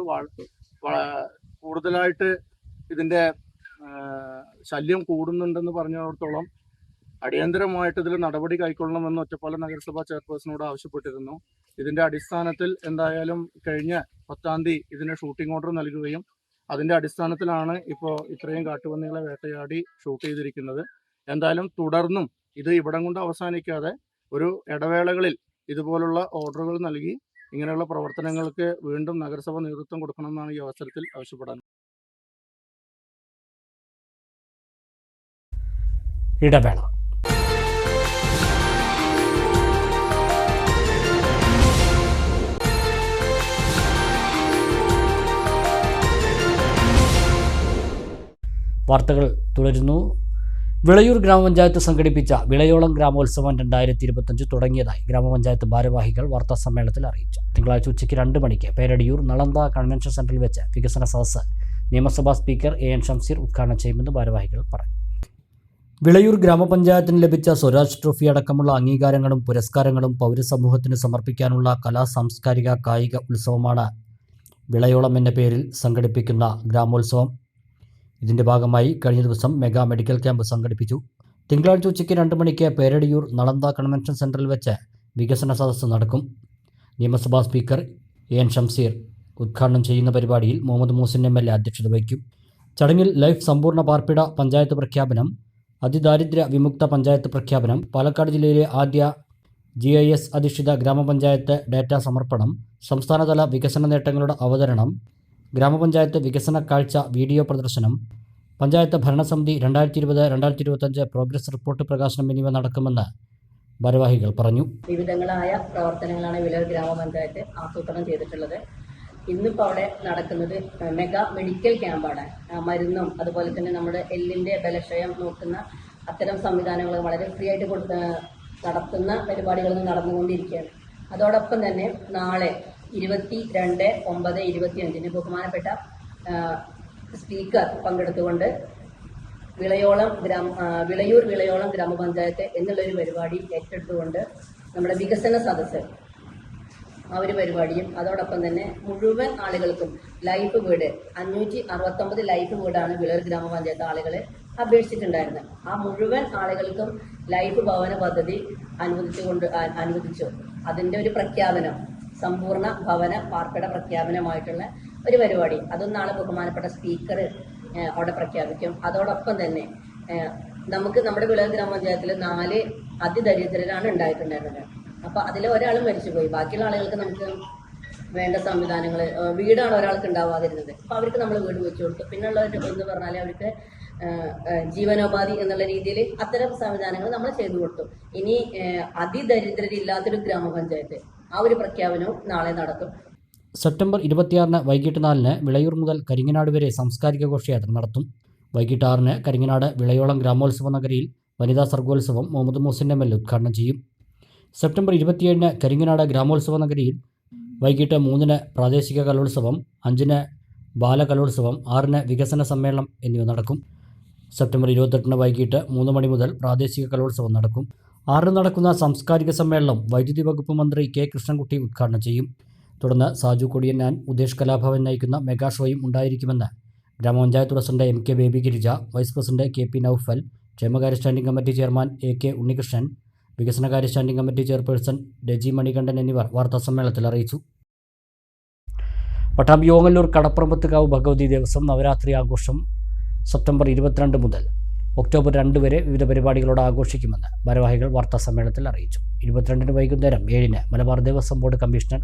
കൂടുതലായിട്ട് ഇതിൻ്റെ ശല്യം കൂടുന്നുണ്ടെന്ന് പറഞ്ഞിടത്തോളം അടിയന്തരമായിട്ട് ഇതിൽ നടപടി കൈക്കൊള്ളണമെന്ന് ഒറ്റപ്പാലം നഗരസഭാ ചെയർപേഴ്സണോട് ആവശ്യപ്പെട്ടിരുന്നു. ഇതിൻ്റെ അടിസ്ഥാനത്തിൽ എന്തായാലും കഴിഞ്ഞ 10-ാം തീയതി ഇതിന് ഷൂട്ടിംഗ് ഓർഡർ നൽകുകയും അതിൻ്റെ അടിസ്ഥാനത്തിലാണ് ഇപ്പോൾ ഇത്രയും കാട്ടുപന്നികളെ വേട്ടയാടി ഷൂട്ട് ചെയ്തിരിക്കുന്നത്. എന്തായാലും തുടർന്നും ഇത് ഇവിടം കൊണ്ട് അവസാനിക്കാതെ ഒരു ഇടവേളകളിൽ ഇതുപോലുള്ള ഓർഡറുകൾ നൽകി ഇങ്ങനെയുള്ള പ്രവർത്തനങ്ങൾക്ക് വീണ്ടും നഗരസഭ നേതൃത്വം കൊടുക്കണമെന്നാണ് ഈ അവസരത്തിൽ ആവശ്യപ്പെടാൻ. ഇടവേള. വാർത്തകൾ തുടരുന്നു. വിളയൂർ ഗ്രാമപഞ്ചായത്ത് സംഘടിപ്പിച്ച വിളയോളം ഗ്രാമോത്സവം 2025 തുടങ്ങിയതായി ഗ്രാമപഞ്ചായത്ത് ഭാരവാഹികൾ വാർത്താസമ്മേളനത്തിൽ അറിയിച്ചു. തിങ്കളാഴ്ച ഉച്ചയ്ക്ക് 2 മണിക്ക് പേരടിയൂർ നളന്ദ കൺവെൻഷൻ സെന്ററിൽ വെച്ച് വികസന സദസ്സ് നിയമസഭാ സ്പീക്കർ AN ഷംസീർ ഉദ്ഘാടനം ചെയ്യുമെന്ന് ഭാരവാഹികൾ പറഞ്ഞു. വിളയൂർ ഗ്രാമപഞ്ചായത്തിന് ലഭിച്ച സ്വരാജ് ട്രോഫി അടക്കമുള്ള അംഗീകാരങ്ങളും പുരസ്കാരങ്ങളും പൗരസമൂഹത്തിന് സമർപ്പിക്കാനുള്ള കലാ സാംസ്കാരിക കായിക ഉത്സവമാണ് വിളയോളം എന്ന പേരിൽ സംഘടിപ്പിക്കുന്ന ഗ്രാമോത്സവം. ഇതിന്റെ ഭാഗമായി കഴിഞ്ഞ ദിവസം മെഗാ മെഡിക്കൽ ക്യാമ്പ് സംഘടിപ്പിച്ചു. തിങ്കളാഴ്ച ഉച്ചയ്ക്ക് 2 മണിക്ക് പേരടിയൂർ നളന്ദ കൺവെൻഷൻ സെന്ററിൽ വെച്ച് വികസന സദസ്സ് നടക്കും. നിയമസഭാ സ്പീക്കർ AN ഷംസീർ ഉദ്ഘാടനം ചെയ്യുന്ന പരിപാടിയിൽ മുഹമ്മദ് മൂസിൻ MLA അധ്യക്ഷത വഹിക്കും. ചടങ്ങിൽ ലൈഫ് സമ്പൂർണ്ണ പാർപ്പിട പഞ്ചായത്ത് പ്രഖ്യാപനം, അതിദാരിദ്ര്യ വിമുക്ത പഞ്ചായത്ത് പ്രഖ്യാപനം, പാലക്കാട് ജില്ലയിലെ ആദ്യ GIS അധിഷ്ഠിത ഗ്രാമപഞ്ചായത്ത് ഡാറ്റ സമർപ്പണം, സംസ്ഥാനതല വികസന നേട്ടങ്ങളുടെ അവതരണം, ഗ്രാമപഞ്ചായത്ത് വികസന കാഴ്ച വീഡിയോ പ്രദർശനം, പഞ്ചായത്ത് ഭരണസമിതി 2020-2025 പ്രോഗ്രസ് റിപ്പോർട്ട് പ്രകാശനം എന്നിവ നടക്കുമെന്ന് ഭാരവാഹികൾ പറഞ്ഞു. വിവിധങ്ങളായ പ്രവർത്തനങ്ങളാണ് വിളയൂർ ഗ്രാമപഞ്ചായത്ത് ആസൂത്രണം ചെയ്തിട്ടുള്ളത്. ഇന്നിപ്പോൾ അവിടെ നടക്കുന്നത് മെഗാ മെഡിക്കൽ ക്യാമ്പാണ്. മരുന്നും അതുപോലെ തന്നെ നമ്മുടെ എല്ലിൻ്റെ ബലക്ഷയം നോക്കുന്ന അത്തരം സംവിധാനങ്ങൾ വളരെ ഫ്രീ ആയിട്ട് നടത്തുന്ന പരിപാടികൾ നടന്നുകൊണ്ടിരിക്കുകയാണ്. അതോടൊപ്പം തന്നെ നാളെ 22/9/25 ബഹുമാനപ്പെട്ട സ്പീക്കർ പങ്കെടുത്തുകൊണ്ട് വിളയൂർ വിളയോളം ഗ്രാമപഞ്ചായത്ത് എന്നുള്ളൊരു പരിപാടി ഏറ്റെടുത്തുകൊണ്ട് നമ്മുടെ വികസന സദസ്സ് ആ ഒരു പരിപാടിയും, അതോടൊപ്പം തന്നെ മുഴുവൻ ആളുകൾക്കും ലൈഫ് വീട് 569 ലൈഫ് വീടാണ് വിളയൂർ ഗ്രാമപഞ്ചായത്ത് ആളുകൾ അപേക്ഷിച്ചിട്ടുണ്ടായിരുന്നത്. ആ മുഴുവൻ ആളുകൾക്കും ലൈഫ് ഭവന പദ്ധതി അനുവദിച്ചു. അതിൻ്റെ ഒരു പ്രഖ്യാപനം, സമ്പൂർണ്ണ ഭവന പാർപ്പിട പ്രഖ്യാപനമായിട്ടുള്ള ഒരു പരിപാടി, അതും നാളെ ബഹുമാനപ്പെട്ട സ്പീക്കർ അവിടെ പ്രഖ്യാപിക്കും. അതോടൊപ്പം തന്നെ നമുക്ക് നമ്മുടെ വിളയൂർ ഗ്രാമപഞ്ചായത്തിൽ 4 അതിദരിദ്രരാണ് ഉണ്ടായിട്ടുണ്ടായിരുന്നത്. അപ്പോൾ അതിൽ ഒരാൾ മരിച്ചുപോയി. ബാക്കിയുള്ള ആളുകൾക്ക് നമുക്ക് വേണ്ട സംവിധാനങ്ങൾ, വീടാണ് ഒരാൾക്ക് ഉണ്ടാവാതിരുന്നത്. അപ്പോൾ അവർക്ക് നമ്മൾ വീട് വെച്ചു കൊടുത്തു. പിന്നുള്ളവർ എന്ന് പറഞ്ഞാൽ അവർക്ക് ജീവനോപാധി എന്നുള്ള രീതിയിൽ അത്തരം സംവിധാനങ്ങൾ നമ്മൾ ചെയ്തു കൊടുത്തു. ഇനി അതിദരിദ്രരില്ലാത്തൊരു ഗ്രാമപഞ്ചായത്ത്, ആ ഒരു പ്രഖ്യാപനവും നാളെ നടക്കും. സെപ്റ്റംബർ 26 വൈകിട്ട് 4 വിളയൂർ മുതൽ കരിങ്ങനാട് വരെ സാംസ്കാരിക ഘോഷയാത്ര നടത്തും. വൈകിട്ട് 6 കരിങ്ങനാട് വിളയോളം ഗ്രാമോത്സവ നഗരിയിൽ വനിതാ സർഗോത്സവം മുഹമ്മദ് മൂസിൻ MLA ഉദ്ഘാടനം ചെയ്യും. സെപ്റ്റംബർ 27 കരിങ്ങനാട് ഗ്രാമോത്സവ നഗരിയിൽ വൈകിട്ട് 3 പ്രാദേശിക കലോത്സവം, 5 ബാലകലോത്സവം, 6 വികസന സമ്മേളനം എന്നിവ നടക്കും. സെപ്റ്റംബർ 28 വൈകിട്ട് 3 മണി മുതൽ പ്രാദേശിക കലോത്സവം നടക്കും. 6 നടക്കുന്ന സാംസ്കാരിക സമ്മേളനം വൈദ്യുതി വകുപ്പ് മന്ത്രി K കൃഷ്ണൻകുട്ടി ഉദ്ഘാടനം ചെയ്യും. തുടർന്ന് സാജു കൊടിയന്നാൻ, ഉദേശ് കലാഭവൻ നയിക്കുന്ന മെഗാ ഷോയും ഉണ്ടായിരിക്കുമെന്ന് ഗ്രാമപഞ്ചായത്ത് president MK Baby Girija, vice president KP Noufal, ക്ഷേമകാര്യ standing committee chairman AK Unnikrishnan, വികസനകാര്യ standing committee chairperson Reji Manikandan എന്നിവർ വാർത്താസമ്മേളനത്തിൽ അറിയിച്ചു. പട്ടാമ്പി ഓങ്ങല്ലൂർ കടപ്പുറമ്പത്തുകാവ് ഭഗവതി ദേവസ്വം നവരാത്രി ആഘോഷം സെപ്റ്റംബർ 22 മുതൽ ഒക്ടോബർ 2 വരെ വിവിധ പരിപാടികളോടെ ആഘോഷിക്കുമെന്ന് ഭാരവാഹികൾ വാർത്താസമ്മേളനത്തിൽ അറിയിച്ചു. 22 വൈകുന്നേരം 7 Malabar Devaswom board commissioner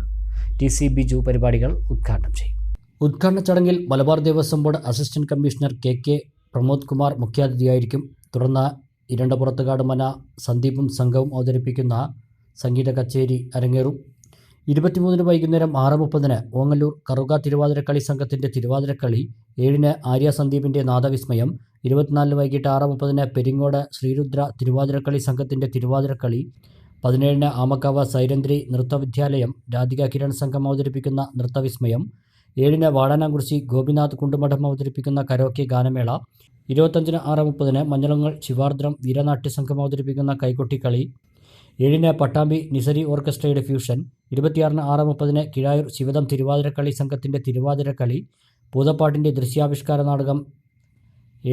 TC Biju പരിപാടികൾ ഉദ്ഘാടനം ചെയ്യും. ഉദ്ഘാടന ചടങ്ങിൽ Malabar Devaswom board assistant commissioner KK Pramod Kumar മുഖ്യാതിഥിയായിരിക്കും. തുടർന്ന് ഇരണ്ടപുറത്തുകാട് മന സന്ദീപും സംഘവും അവതരിപ്പിക്കുന്ന സംഗീത കച്ചേരി അരങ്ങേറും. 23 വൈകുന്നേരം 6:30 ഓങ്ങല്ലൂർ കറുക തിരുവാതിരക്കളി സംഘത്തിൻ്റെ തിരുവാതിരക്കളി, 7 ആര്യ സന്ദീപിൻ്റെ നാദവിസ്മയം, 24 വൈകിട്ട് 6:30 പെരിങ്ങോട് ശ്രീരുദ്ര തിരുവാതിരക്കളി സംഘത്തിൻ്റെ തിരുവാതിരക്കളി, 17 ആമക്കാവ് സൈരന്ധ്രി നൃത്തവിദ്യാലയം രാധിക കിരൺ സംഘം അവതരിപ്പിക്കുന്ന നൃത്തവിസ്മയം, 7 വാടാനാംകുറിശി ഗോപിനാഥ് കുണ്ടുമഠം അവതരിപ്പിക്കുന്ന കരോക്കെ ഗാനമേള, 25 6:30 മഞ്ഞളങ്ങൾ ശിവാർദ്രം വീരനാട്യ സംഘം അവതരിപ്പിക്കുന്ന കൈകൊട്ടിക്കളി, 7 പട്ടാമ്പി നിസരി ഓർക്കസ്ട്രയുടെ ഫ്യൂഷൻ, 26 6:30 കിഴായൂർ ശിവദം തിരുവാതിരക്കളി സംഘത്തിൻ്റെ തിരുവാതിരക്കളി, പൂതപ്പാട്ടിൻ്റെ ദൃശ്യാവിഷ്കാര നാടകം,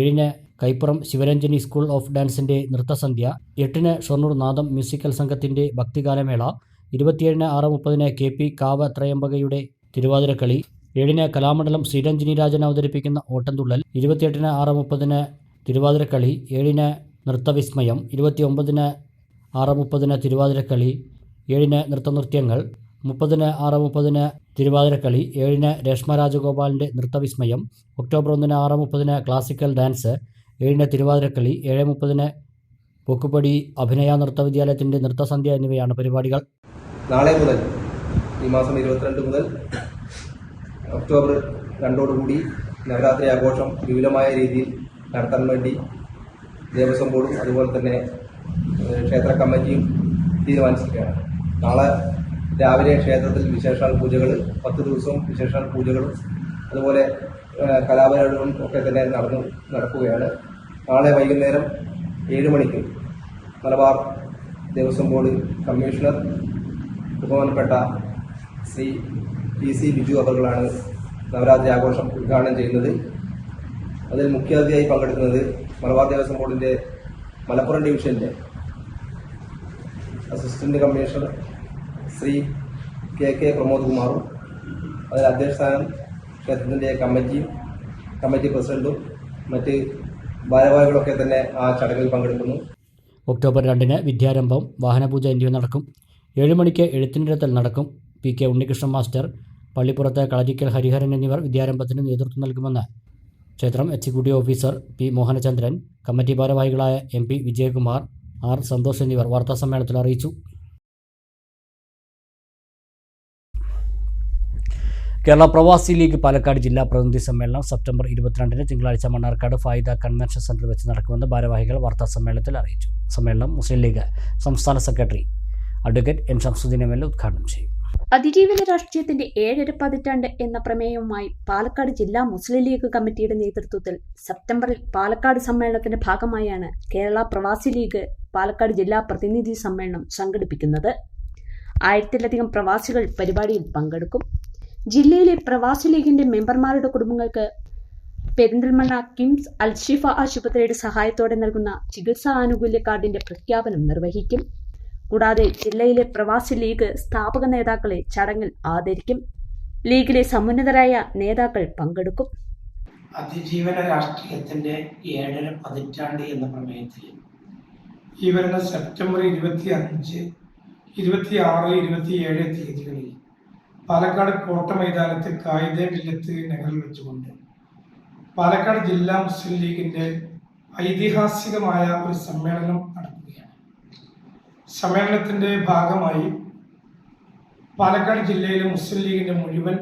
7 കൈപ്പുറം ശിവരഞ്ജനി സ്കൂൾ ഓഫ് ഡാൻസിൻ്റെ നൃത്തസന്ധ്യ, 8 ഷൊർണൂർ നാദം മ്യൂസിക്കൽ സംഘത്തിൻ്റെ ഭക്തിഗാനമേള, 27 6:30 കെ പി കാവ് ത്രയംബകയുടെ തിരുവാതിരക്കളി, 7 കലാമണ്ഡലം ശ്രീരഞ്ജിനി രാജൻ അവതരിപ്പിക്കുന്ന ഓട്ടംതുള്ളൽ, 28 6:30 തിരുവാതിരക്കളി, 7 നൃത്തവിസ്മയം, 29 6:30 തിരുവാതിരക്കളി, 7 നൃത്തനൃത്യങ്ങൾ, 30 6:30 തിരുവാതിരക്കളി, 7 രേഷ്മ രാജഗോപാലിൻ്റെ നൃത്തവിസ്മയം, October 1 6:30 classical dance, 7 Thiruvathirakali, 7:30 Pokkupadi അഭിനയ നൃത്തവിദ്യാലയത്തിൻ്റെ നൃത്തസന്ധ്യ എന്നിവയാണ് പരിപാടികൾ. നാളെ മുതൽ ഈ മാസം 22 മുതൽ ഒക്ടോബർ 2 നവരാത്രി ആഘോഷം വിപുലമായ രീതിയിൽ നടത്താൻ വേണ്ടി ദേവസ്വം ബോർഡും അതുപോലെ തന്നെ ക്ഷേത്ര കമ്മിറ്റിയും തീരുമാനിച്ചിരിക്കുകയാണ്. നാളെ രാവിലെ ക്ഷേത്രത്തിൽ വിശേഷാൽ പൂജകൾ, 10 ദിവസവും വിശേഷാൽ പൂജകളും അതുപോലെ കലാപരിപാടികളും ഒക്കെ തന്നെ നടക്കുകയാണ്. നാളെ വൈകുന്നേരം 7 മണിക്ക് മലബാർ ദേവസ്വം ബോർഡ് കമ്മീഷണർ ബഹുമാനപ്പെട്ട ശ്രീ PC ബിജു അവറുകളാണ് നവരാത്രി ആഘോഷം ഉദ്ഘാടനം ചെയ്യുന്നത്. അതിൽ മുഖ്യാതിഥിയായി പങ്കെടുക്കുന്നത് മലബാർ ദേവസ്വം ബോർഡിൻ്റെ മലപ്പുറം ഡിവിഷൻ്റെ assistant commissioner Sri KK Pramod കുമാറും, അതിൽ അധ്യക്ഷസ്ഥാനം ക്ഷേത്രത്തിൻ്റെ കമ്മിറ്റി പ്രസിഡന്റും മറ്റ് ഭാരവാഹികളൊക്കെ തന്നെ ആ ചടങ്ങിൽ പങ്കെടുക്കുന്നു. ഒക്ടോബർ 2 വിദ്യാരംഭം, വാഹനപൂജ എന്നിവ നടക്കും. 7 മണിക്ക് എഴുത്തിനിരത്തൽ നടക്കും. PK ഉണ്ണികൃഷ്ണൻ മാസ്റ്റർ, പള്ളിപ്പുറത്ത് കളരിക്കൽ ഹരിഹരൻ എന്നിവർ വിദ്യാരംഭത്തിന് നേതൃത്വം നൽകുമെന്ന് ക്ഷേത്രം executive officer P Mohanachandran, committee ഭാരവാഹികളായ MP വിജയകുമാർ, R സന്തോഷ് എന്നിവർ വാർത്താസമ്മേളനത്തിൽ അറിയിച്ചു. കേരള പ്രവാസി ലീഗ് പാലക്കാട് ജില്ലാ പ്രതിനിധി സമ്മേളനം സെപ്റ്റംബർ 22 തിങ്കളാഴ്ച മണ്ണാർക്കാട് ഫായിദ കൺവെൻഷൻ സെന്ററിൽ വെച്ച് നടക്കുമെന്ന് ഭാരവാഹികൾ വാർത്താസമ്മേളനത്തിൽ അറിയിച്ചു. സമ്മേളനം മുസ്ലിം ലീഗ് സംസ്ഥാന secretary advocate N Shamsuddin ML ഉദ്ഘാടനം ചെയ്യും. അതിജീവന രാഷ്ട്രീയത്തിന്റെ 7 പതിറ്റാണ്ട് എന്ന പ്രമേയവുമായി പാലക്കാട് ജില്ലാ മുസ്ലിം ലീഗ് കമ്മിറ്റിയുടെ നേതൃത്വത്തിൽ സെപ്റ്റംബറിൽ പാലക്കാട് സമ്മേളനത്തിന്റെ ഭാഗമായാണ് കേരള പ്രവാസി ലീഗ് പാലക്കാട് ജില്ലാ പ്രതിനിധി സമ്മേളനം സംഘടിപ്പിക്കുന്നത്. 1000-ലധികം പ്രവാസികൾ പരിപാടിയിൽ പങ്കെടുക്കും. ജില്ലയിലെ പ്രവാസി ലീഗിന്റെ മെമ്പർമാരുടെ കുടുംബങ്ങൾക്ക് പെരിന്തൽമണ്ണ കിംസ് അൽഷിഫ ആശുപത്രിയുടെ സഹായത്തോടെ നൽകുന്ന ചികിത്സാ ആനുകൂല്യ കാർഡിന്റെ പ്രഖ്യാപനം നിർവഹിക്കും. കൂടാതെ ജില്ലയിലെ പ്രവാസി ലീഗ് സ്ഥാപക നേതാക്കളെ ചടങ്ങിൽ ആദരിക്കും. ലീഗിലെ സമുന്നതരായ നേതാക്കൾ പങ്കെടുക്കും. അതിജീവന രാഷ്ട്രീയത്തിന്റെ 7 പതിറ്റാണ്ട് എന്ന പ്രമേയത്തിൽ ഈ വരുന്ന സെപ്റ്റംബർ 25, 26, 27 തീയതികളിൽ പാലക്കാട് കോട്ട മൈതാനത്ത് കായിദെ മില്ലത്ത് നഗറിൽ വെച്ചുകൊണ്ട് പാലക്കാട് ജില്ലാ മുസ്ലിം ലീഗിന്റെ ഐതിഹാസികമായ ഒരു സമ്മേളനം നടക്കുകയാണ്. സമ്മേളനത്തിന്റെ ഭാഗമായി പാലക്കാട് ജില്ലയിലെ മുസ്ലിം ലീഗിന്റെ മുഴുവൻ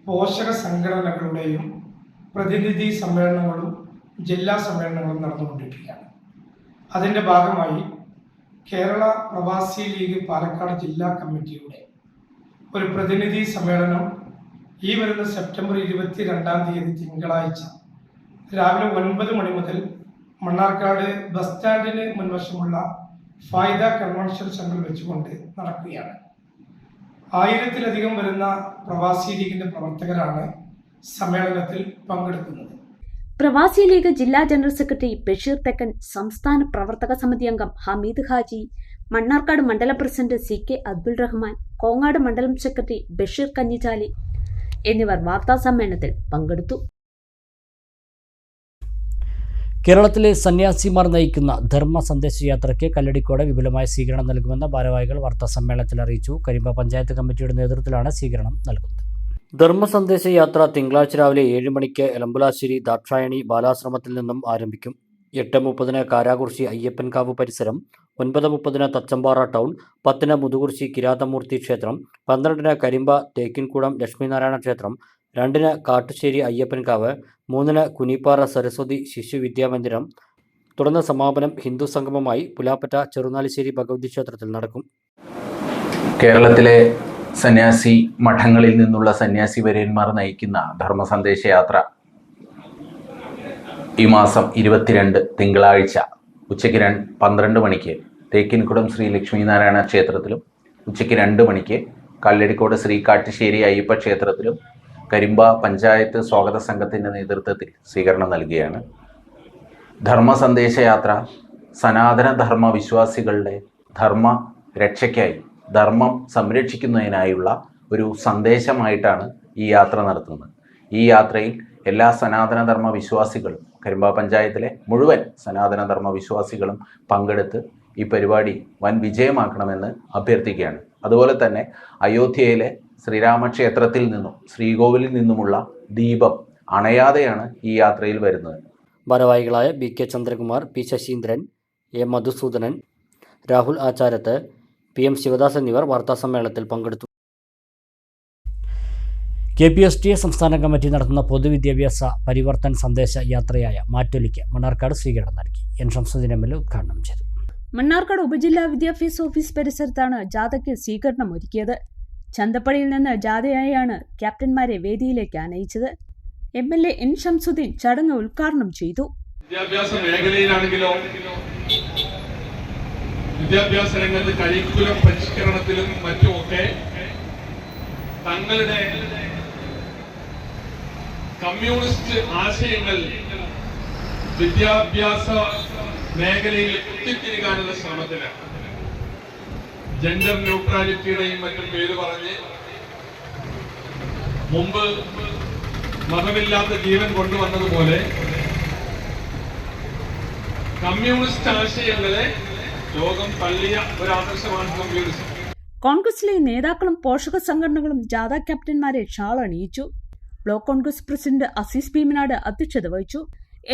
പോഷക സംഘടനകളുടെയും പ്രതിനിധി സമ്മേളനങ്ങളും ജില്ലാ സമ്മേളനങ്ങളും നടന്നുകൊണ്ടിരിക്കുകയാണ്. അതിൻ്റെ ഭാഗമായി കേരള പ്രവാസി ലീഗ് പാലക്കാട് ജില്ലാ കമ്മിറ്റിയുടെ ഒരു പ്രതിനിധി സമ്മേളനം ഈ വരുന്ന സെപ്റ്റംബർ 22 തീയതി തിങ്കളാഴ്ച രാവിലെ 9 മണി മുതൽ മണ്ണാർക്കാട് ബസ് സ്റ്റാൻഡിന് മുൻവശമുള്ള ഫായിദ കൺവെൻഷൻ സെന്ററിൽ വെച്ചുകൊണ്ട് നടക്കുകയാണ്. 1000-ലധികം വരുന്ന പ്രവാസി ലീഗിന്റെ പ്രവർത്തകരാണ് സമ്മേളനത്തിൽ പങ്കെടുക്കുന്നത്. പ്രവാസി ലീഗ് ജില്ലാ ജനറൽ സെക്രട്ടറി ബഷീർ തെക്കൻ, സംസ്ഥാന പ്രവർത്തക സമിതി അംഗം ഹമീദ് ഹാജി, മണ്ണാർക്കാട് മണ്ഡലം പ്രസിഡന്റ് CK അബ്ദുൾ റഹ്മാൻ, കോങ്ങാട് മണ്ഡലം സെക്രട്ടറി ബഷീർ കഞ്ഞിച്ചാലി എന്നിവർ വാർത്താസമ്മേളനത്തിൽ പങ്കെടുത്തു. കേരളത്തിലെ സന്യാസിമാർ നയിക്കുന്ന ധർമ്മ സന്ദേശയാത്രയ്ക്ക് കല്ലടിക്കോട് വിപുലമായ സ്വീകരണം നൽകുമെന്ന് ഭാരവാഹികൾ വാർത്താസമ്മേളനത്തിൽ അറിയിച്ചു. കരിമ്പ പഞ്ചായത്ത് കമ്മിറ്റിയുടെ നേതൃത്വത്തിലാണ് സ്വീകരണം നൽകുന്നത്. ധർമ്മ സന്ദേശയാത്ര തിങ്കളാഴ്ച രാവിലെ 7 മണിക്ക് എലമ്പുലാശ്ശേരി ദാക്ഷായണി ബാലാശ്രമത്തിൽ നിന്നും ആരംഭിക്കും. 8:30 കാരാകുറിശി അയ്യപ്പൻകാവ് പരിസരം, 9:30 തച്ചമ്പാറ ടൗൺ, 10 മുതുകുറിശി കിരാതമൂർത്തി ക്ഷേത്രം, 12 കരിമ്പ തേക്കിൻകുളം ലക്ഷ്മീനാരായണ ക്ഷേത്രം, 2 കാട്ടുശ്ശേരി അയ്യപ്പൻകാവ്, 3 കുനിപ്പാറ സരസ്വതി ശിശു വിദ്യാമന്ദിരം. തുടർന്ന് സമാപനം ഹിന്ദു സംഗമമായി പുലാപ്പറ്റ ചെറുനാലിശ്ശേരി ഭഗവതി ക്ഷേത്രത്തിൽ നടക്കും. കേരളത്തിലെ സന്യാസി മഠങ്ങളിൽ നിന്നുള്ള സന്യാസി വര്യന്മാർ നയിക്കുന്ന ധർമ്മസന്ദേശയാത്ര ഈ മാസം 22 തിങ്കളാഴ്ച ഉച്ചയ്ക്ക് 12 മണിക്ക് തേക്കിൻകുളം ശ്രീ ലക്ഷ്മീനാരായണ ക്ഷേത്രത്തിലും, ഉച്ചയ്ക്ക് 2 മണിക്ക് കല്ലടിക്കോട് ശ്രീ കാട്ടുശ്ശേരി അയ്യപ്പ ക്ഷേത്രത്തിലും കരിമ്പ പഞ്ചായത്ത് സ്വാഗത സംഘത്തിൻ്റെ നേതൃത്വത്തിൽ സ്വീകരണം നൽകുകയാണ്. ധർമ്മസന്ദേശയാത്ര സനാതനധർമ്മ വിശ്വാസികളുടെ ധർമ്മ രക്ഷയ്ക്കായി, ധർമ്മം സംരക്ഷിക്കുന്നതിനായുള്ള ഒരു സന്ദേശമായിട്ടാണ് ഈ യാത്ര നടത്തുന്നത്. ഈ യാത്രയിൽ എല്ലാ സനാതനധർമ്മ വിശ്വാസികളും, കരിമ്പ പഞ്ചായത്തിലെ മുഴുവൻ സനാതനധർമ്മ വിശ്വാസികളും പങ്കെടുത്ത് ഈ പരിപാടി വൻ വിജയമാക്കണമെന്ന് അഭ്യർത്ഥിക്കുകയാണ്. അതുപോലെ തന്നെ അയോധ്യയിലെ ശ്രീരാമക്ഷേത്രത്തിൽ നിന്നും ശ്രീകോവിലിൽ നിന്നുമുള്ള ദീപം അണയാതെയാണ് ഈ യാത്രയിൽ വരുന്നത്. ഭാരവാഹികളായ BK Chandrakumar, P Saseendran, A Madhusoodanan, Rahul ആചാരത്ത്, PM Sivadas എന്നിവർ വാർത്താസമ്മേളനത്തിൽ പങ്കെടുത്തു. KPSTA സംസ്ഥാന കമ്മിറ്റി നടത്തുന്ന പൊതുവിദ്യാഭ്യാസ പരിവർത്തൻ സന്ദേശ യാത്രയായ മാറ്റൊലിക്ക് മണ്ണാർക്കാട് സ്വീകരണം നൽകി. N ഷംസുദ്ദീൻ MLA ഉദ്ഘാടനം ചെയ്തു. മണ്ണാർക്കാട് ഉപജില്ലാ വിദ്യാഭ്യാസ ഓഫീസ് പരിസരത്താണ് ജാഥയ്ക്ക് സ്വീകരണം ഒരുക്കിയത്. ചന്തപ്പടിയിൽ നിന്ന് ജാഥയായാണ് ക്യാപ്റ്റന്മാരെ വേദിയിലേക്ക് ആനയിച്ചത്. MLA N ഷംസുദ്ദീൻ ചടങ്ങ് ഉദ്ഘാടനം ചെയ്തു. വിദ്യാഭ്യാസ മേഖലയിലാണെങ്കിലോ വിദ്യാഭ്യാസ രംഗത്ത് കരിക്കുലം പരിഷ്കരണത്തിലും മറ്റുമൊക്കെ തങ്ങളുടെ കമ്മ്യൂണിസ്റ്റ് ആശയങ്ങൾ വിദ്യാഭ്യാസ മേഖലയിൽ കുത്തിത്തിരിക്കാനുള്ള ശ്രമത്തിലാണ്. ജെൻഡർ ന്യൂട്രാലിറ്റിയുടെയും മറ്റും പേര് പറഞ്ഞ് മുമ്പ് മതമില്ലാത്ത ജീവൻ കൊണ്ടുവന്നതുപോലെ കമ്മ്യൂണിസ്റ്റ് ആശയങ്ങളെ ലോകം തള്ളിയ ഒരു ആദർശമാണ് കമ്മ്യൂണിസം. കോൺഗ്രസിലെ നേതാക്കളും പോഷക സംഘടനകളും ജാഥ ക്യാപ്റ്റന്മാരെ ഷാൾ അണിയിച്ചു. ബ്ലോക്ക് കോൺഗ്രസ് പ്രസിഡന്റ് അസീസ് ഭീമനാട് അധ്യക്ഷത വഹിച്ചു.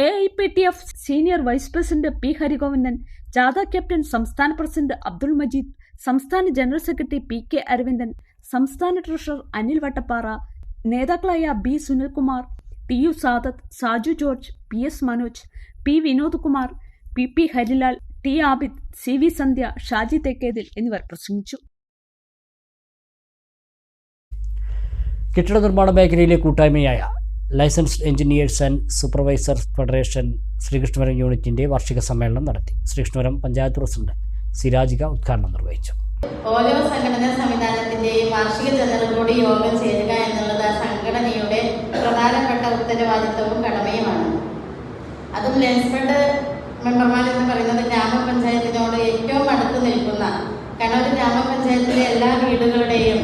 AIPTF senior vice president P Harigovindan, ജാഥ ക്യാപ്റ്റൻ സംസ്ഥാന പ്രസിഡന്റ് അബ്ദുൾ മജീദ്, സംസ്ഥാന ജനറൽ സെക്രട്ടറി PK അരവിന്ദൻ, സംസ്ഥാന ട്രഷറർ അനിൽ വട്ടപ്പാറ, നേതാക്കളായ B Sunilkumar, TU Sadath, Saju George, PS Manoj, P Vinod Kumar, PP Harilal, T Abid, CV സന്ധ്യ, ഷാജി തേക്കേതിൽ എന്നിവർ പ്രസംഗിച്ചു. കെട്ടിട നിർമ്മാണ മേഖലയിലെ കൂട്ടായ്മയായ licensed engineers and supervisors federation Sreekrishnapuram യൂണിറ്റിന്റെ വാർഷിക സമ്മേളനം നടത്തി. ശ്രീകൃഷ്ണപുരം പഞ്ചായത്ത് പ്രസിഡന്റ് സിരാജിക ഉദ്ഘാടനം നിർവഹിച്ചു. ഓരോ സംഘടനാ സംവിധാനത്തിന്റെയും വാർഷിക ജനറൽ ബോഡി യോഗം ചേരുക എന്നുള്ളത് ആ സംഘടനയുടെ പ്രധാനപ്പെട്ട ഉത്തരവാദിത്വവും കടമയുമാണ്. അതും ലെൻസ്ഫെഡ് മെമ്പർമാർ എന്ന് പറയുന്നത് ഗ്രാമപഞ്ചായത്തിനോട് ഏറ്റവും അടുത്ത് നിൽക്കുന്ന, കാരണം ഒരു ഗ്രാമപഞ്ചായത്തിലെ എല്ലാ വീടുകളുടെയും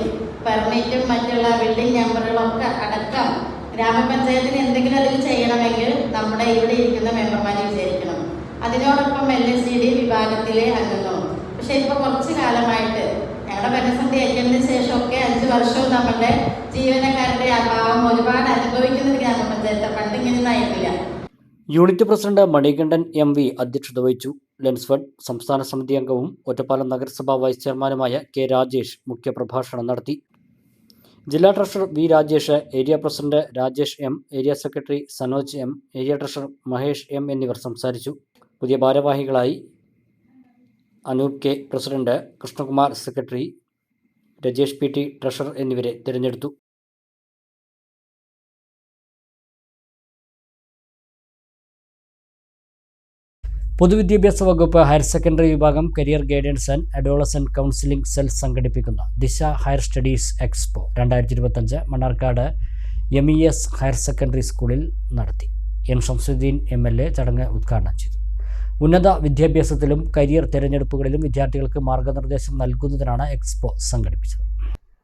പെർമിറ്റും മറ്റുള്ള ബിൽഡിംഗ് നമ്പറുകളൊക്കെ അടക്കം ഗ്രാമപഞ്ചായത്തിന് എന്തെങ്കിലും അതിൽ ചെയ്യണമെങ്കിൽ നമ്മുടെ ഇവിടെ ഇരിക്കുന്ന മെമ്പർമാരെ വിചാരിക്കണം. അതിനോടൊപ്പം LSGD വിഭാഗത്തിലെ അംഗങ്ങളും. പക്ഷെ ഇപ്പോൾ കുറച്ച് കാലമായിട്ട് ഞങ്ങളുടെ ഭരണസമിതി ഏറ്റതിന് ശേഷമൊക്കെ 5 വർഷവും നമ്മുടെ ജീവനക്കാരുടെ അഭാവം ഒരുപാട് അനുഭവിക്കുന്നത് ഗ്രാമപഞ്ചായത്ത്. പണ്ട് ഇങ്ങനെയൊന്നും ആയിരുന്നില്ല. യൂണിറ്റ് പ്രസിഡന്റ് മണികണ്ഠൻ MV അധ്യക്ഷത വഹിച്ചു. ലെൻസ്ഫെഡ് സംസ്ഥാന സമിതി അംഗവും ഒറ്റപ്പാലം നഗരസഭാ വൈസ് ചെയർമാനുമായ K രാജേഷ് മുഖ്യപ്രഭാഷണം നടത്തി. ജില്ലാ treasurer V Rajesh, area president Rajesh M, area secretary Sanoj M, area treasurer Mahesh M എന്നിവർ സംസാരിച്ചു. പുതിയ ഭാരവാഹികളായി Anoop K president, Krishnakumar secretary, Rajesh PT treasurer എന്നിവരെ തിരഞ്ഞെടുത്തു. പൊതുവിദ്യാഭ്യാസ വകുപ്പ് ഹയർ സെക്കൻഡറി വിഭാഗം career guidance and adolescent counselling cell സംഘടിപ്പിക്കുന്ന Disha higher studies expo 2025 Mannarkkad MES higher secondary സ്കൂളിൽ നടത്തി. N ഷംസുദ്ദീൻ MLA ചടങ്ങ് ഉദ്ഘാടനം ചെയ്തു. ഉന്നത വിദ്യാഭ്യാസത്തിലും കരിയർ തിരഞ്ഞെടുപ്പുകളിലും വിദ്യാർത്ഥികൾക്ക് മാർഗനിർദ്ദേശം നൽകുന്നതിനാണ് എക്സ്പോ സംഘടിപ്പിച്ചത്.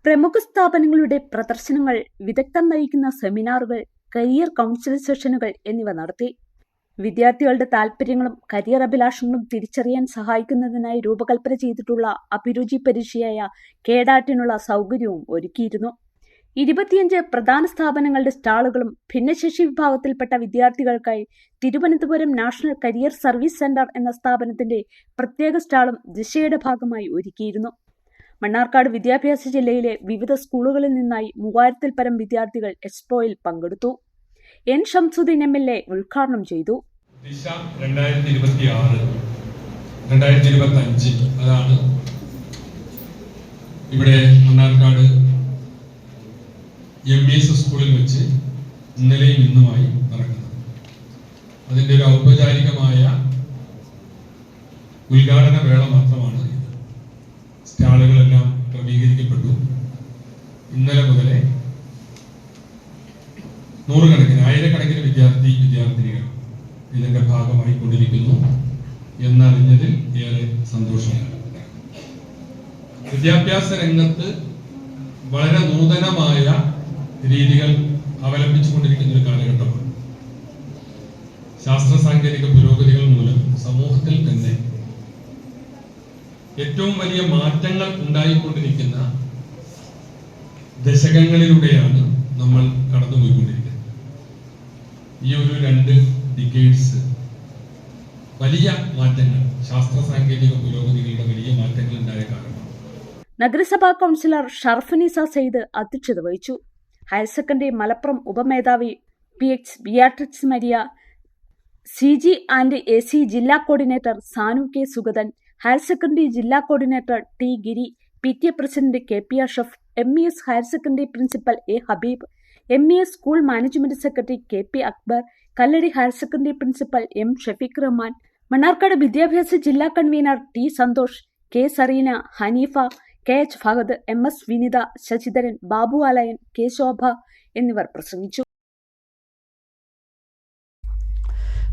പ്രമുഖ സ്ഥാപനങ്ങളുടെ പ്രദർശനങ്ങൾ, വിദഗ്ധർ നയിക്കുന്ന സെമിനാറുകൾ, കരിയർ കൗൺസിലിംഗ് സെഷനുകൾ എന്നിവ നടത്തി. വിദ്യാർത്ഥികളുടെ താൽപ്പര്യങ്ങളും കരിയർ അഭിലാഷങ്ങളും തിരിച്ചറിയാൻ സഹായിക്കുന്നതിനായി രൂപകൽപ്പന ചെയ്തിട്ടുള്ള അഭിരുചി പരീക്ഷയായ കേഡാറ്റിനുള്ള സൗകര്യവും ഒരുക്കിയിരുന്നു. 25 പ്രധാന സ്ഥാപനങ്ങളുടെ സ്റ്റാളുകളും ഭിന്നശേഷി വിഭാഗത്തിൽപ്പെട്ട വിദ്യാർത്ഥികൾക്കായി Thiruvananthapuram national career service centre എന്ന സ്ഥാപനത്തിന്റെ പ്രത്യേക സ്റ്റാളും ദിശയുടെ ഭാഗമായി ഒരുക്കിയിരുന്നു. മണ്ണാർക്കാട് വിദ്യാഭ്യാസ ജില്ലയിലെ വിവിധ സ്കൂളുകളിൽ നിന്നായി 3000-ൽ പരം വിദ്യാർത്ഥികൾ എക്സ്പോയിൽ പങ്കെടുത്തു. എൻ ഷംസുദ്ദീൻ MLA ഉദ്ഘാടനം ചെയ്തു. ദിശ 2026-2025 അതാണ് ഇവിടെ മണ്ണാർക്കാട് MES സ്കൂളിൽ വെച്ച് ഇന്നലെയും ഇന്നുമായി നടക്കുന്നത്. അതിൻ്റെ ഒരു ഔപചാരികമായ ഉദ്ഘാടന വേള മാത്രമാണ് ഇത്. സ്റ്റാളുകളെല്ലാം ക്രമീകരിക്കപ്പെട്ടു. ഇന്നലെ മുതലേ നൂറുകണക്കിന് ആയിരക്കണക്കിന് വിദ്യാർത്ഥിനികൾ ഇതിന്റെ ഭാഗമായി കൊണ്ടിരിക്കുന്നു എന്നറിഞ്ഞതിൽ ഏറെ സന്തോഷമാണ്. വിദ്യാഭ്യാസ രംഗത്ത് വളരെ നൂതനമായ രീതികൾ അവലംബിച്ചുകൊണ്ടിരിക്കുന്ന ഒരു കാലഘട്ടമാണ്. ശാസ്ത്ര സാങ്കേതിക പുരോഗതികൾ മൂലം സമൂഹത്തിൽ തന്നെ ഏറ്റവും വലിയ മാറ്റങ്ങൾ ഉണ്ടായിക്കൊണ്ടിരിക്കുന്ന ദശകങ്ങളിലൂടെയാണ് നമ്മൾ കടന്നുപോയിക്കൊണ്ടിരിക്കുന്നത്. ഈ ഒരു 2 ഡിക്കേഡ്സ് വലിയ മാറ്റങ്ങൾ, ശാസ്ത്ര സാങ്കേതിക പുരോഗതികളുടെ വലിയ മാറ്റങ്ങൾ ഉണ്ടായ കാലമാണ്. നഗരസഭാ കൗൺസിലർ ഷർഫുനിസ സെയ്ദ് അധ്യക്ഷത വഹിച്ചു. ഹയർ സെക്കൻഡറി മലപ്പുറം ഉപമേധാവി PX Beatrix Maria, CG and AC ജില്ലാ coordinator Sanu K Sugathan, higher secondary ജില്ലാ coordinator T Giri, PTA president KP Ashaf, MES higher secondary principal A Habeeb, MES school management secretary KP Akbar, Kalladi higher secondary principal M Shafeeq Rahman, Mannarkkad വിദ്യാഭ്യാസ ജില്ലാ convener T Santhosh, K Sareena, Haneefa, KH Fahad, MS Vinitha, Sasidharan, Babu Alayan, K Shobha എന്നിവർ പ്രസംഗിച്ചു.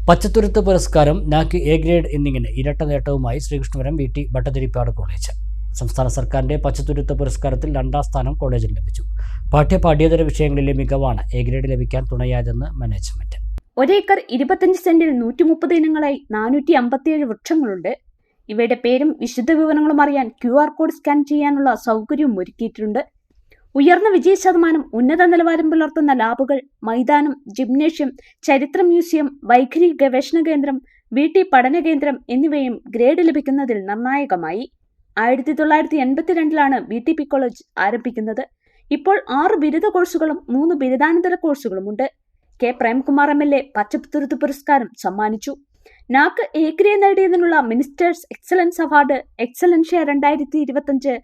പച്ചത്തുരുത്ത് പുരസ്കാരം, NAC A grade എന്നിങ്ങനെ ഇരട്ട നേട്ടവുമായി Sreekrishnapuram VT Bhattathiripad college. സംസ്ഥാന സർക്കാരിന്റെ പച്ചത്തുരുത്ത് പുരസ്കാരത്തിൽ 2ാം സ്ഥാനം കോളേജിന് ലഭിച്ചു. പാഠ്യേതര വിഷയങ്ങളിലെ മികവാണ് A ഗ്രേഡ് ലഭിക്കാൻ തുണയായതെന്ന് മാനേജ്മെന്റ്. 1 ഏക്കർ 25 സെന്റിൽ 130 ഇനങ്ങളായി 457 വൃക്ഷങ്ങളുണ്ട്. ഇവയുടെ പേരും വിശദ വിവരങ്ങളും അറിയാൻ QR കോഡ് സ്കാൻ ചെയ്യാനുള്ള സൗകര്യവും ഒരുക്കിയിട്ടുണ്ട്. ഉയർന്ന വിജയ ശതമാനം, ഉന്നത നിലവാരം പുലർത്തുന്ന ലാബുകൾ, മൈതാനം, ജിംനേഷ്യം, ചരിത്ര മ്യൂസിയം, വൈഖരി ഗവേഷണ കേന്ദ്രം, VT പഠന കേന്ദ്രം എന്നിവയും ഗ്രേഡ് ലഭിക്കുന്നതിൽ നിർണായകമായി. 1982-ലാണ് VTP കോളേജ് ആരംഭിക്കുന്നത്. ഇപ്പോൾ 6 ബിരുദ കോഴ്സുകളും 3 ബിരുദാനന്തര കോഴ്സുകളുമുണ്ട്. K പ്രേംകുമാർ MLA പച്ചത്തുരുത്ത് പുരസ്കാരം സമ്മാനിച്ചു. NAC A ഗ്രേഡ് നേടിയതിനുള്ള മിനിസ്റ്റേഴ്സ് എക്സലൻസ് അവാർഡ് എക്സലൻഷ്യ 2025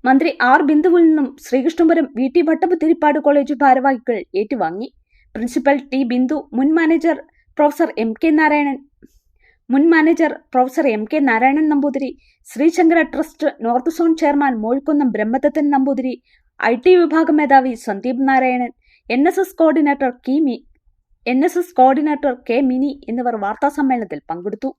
മന്ത്രി R ബിന്ദുവിൽ നിന്നും ശ്രീകൃഷ്ണപുരം VT ഭട്ടതിരിപ്പാട് കോളേജ് ഭാരവാഹികൾ ഏറ്റുവാങ്ങി. പ്രിൻസിപ്പൽ T ബിന്ദു, മുൻ manager professor M K Narayanan Namboothiri, Sreesankara trust north zone chairman Mozhikkunnam Brahmadathan Namboothiri, IT വിഭാഗം മേധാവി Sandeep Narayanan, NSS coordinator K Mini എന്നിവർ വാർത്താ സമ്മേളനത്തിൽ പങ്കെടുത്തു.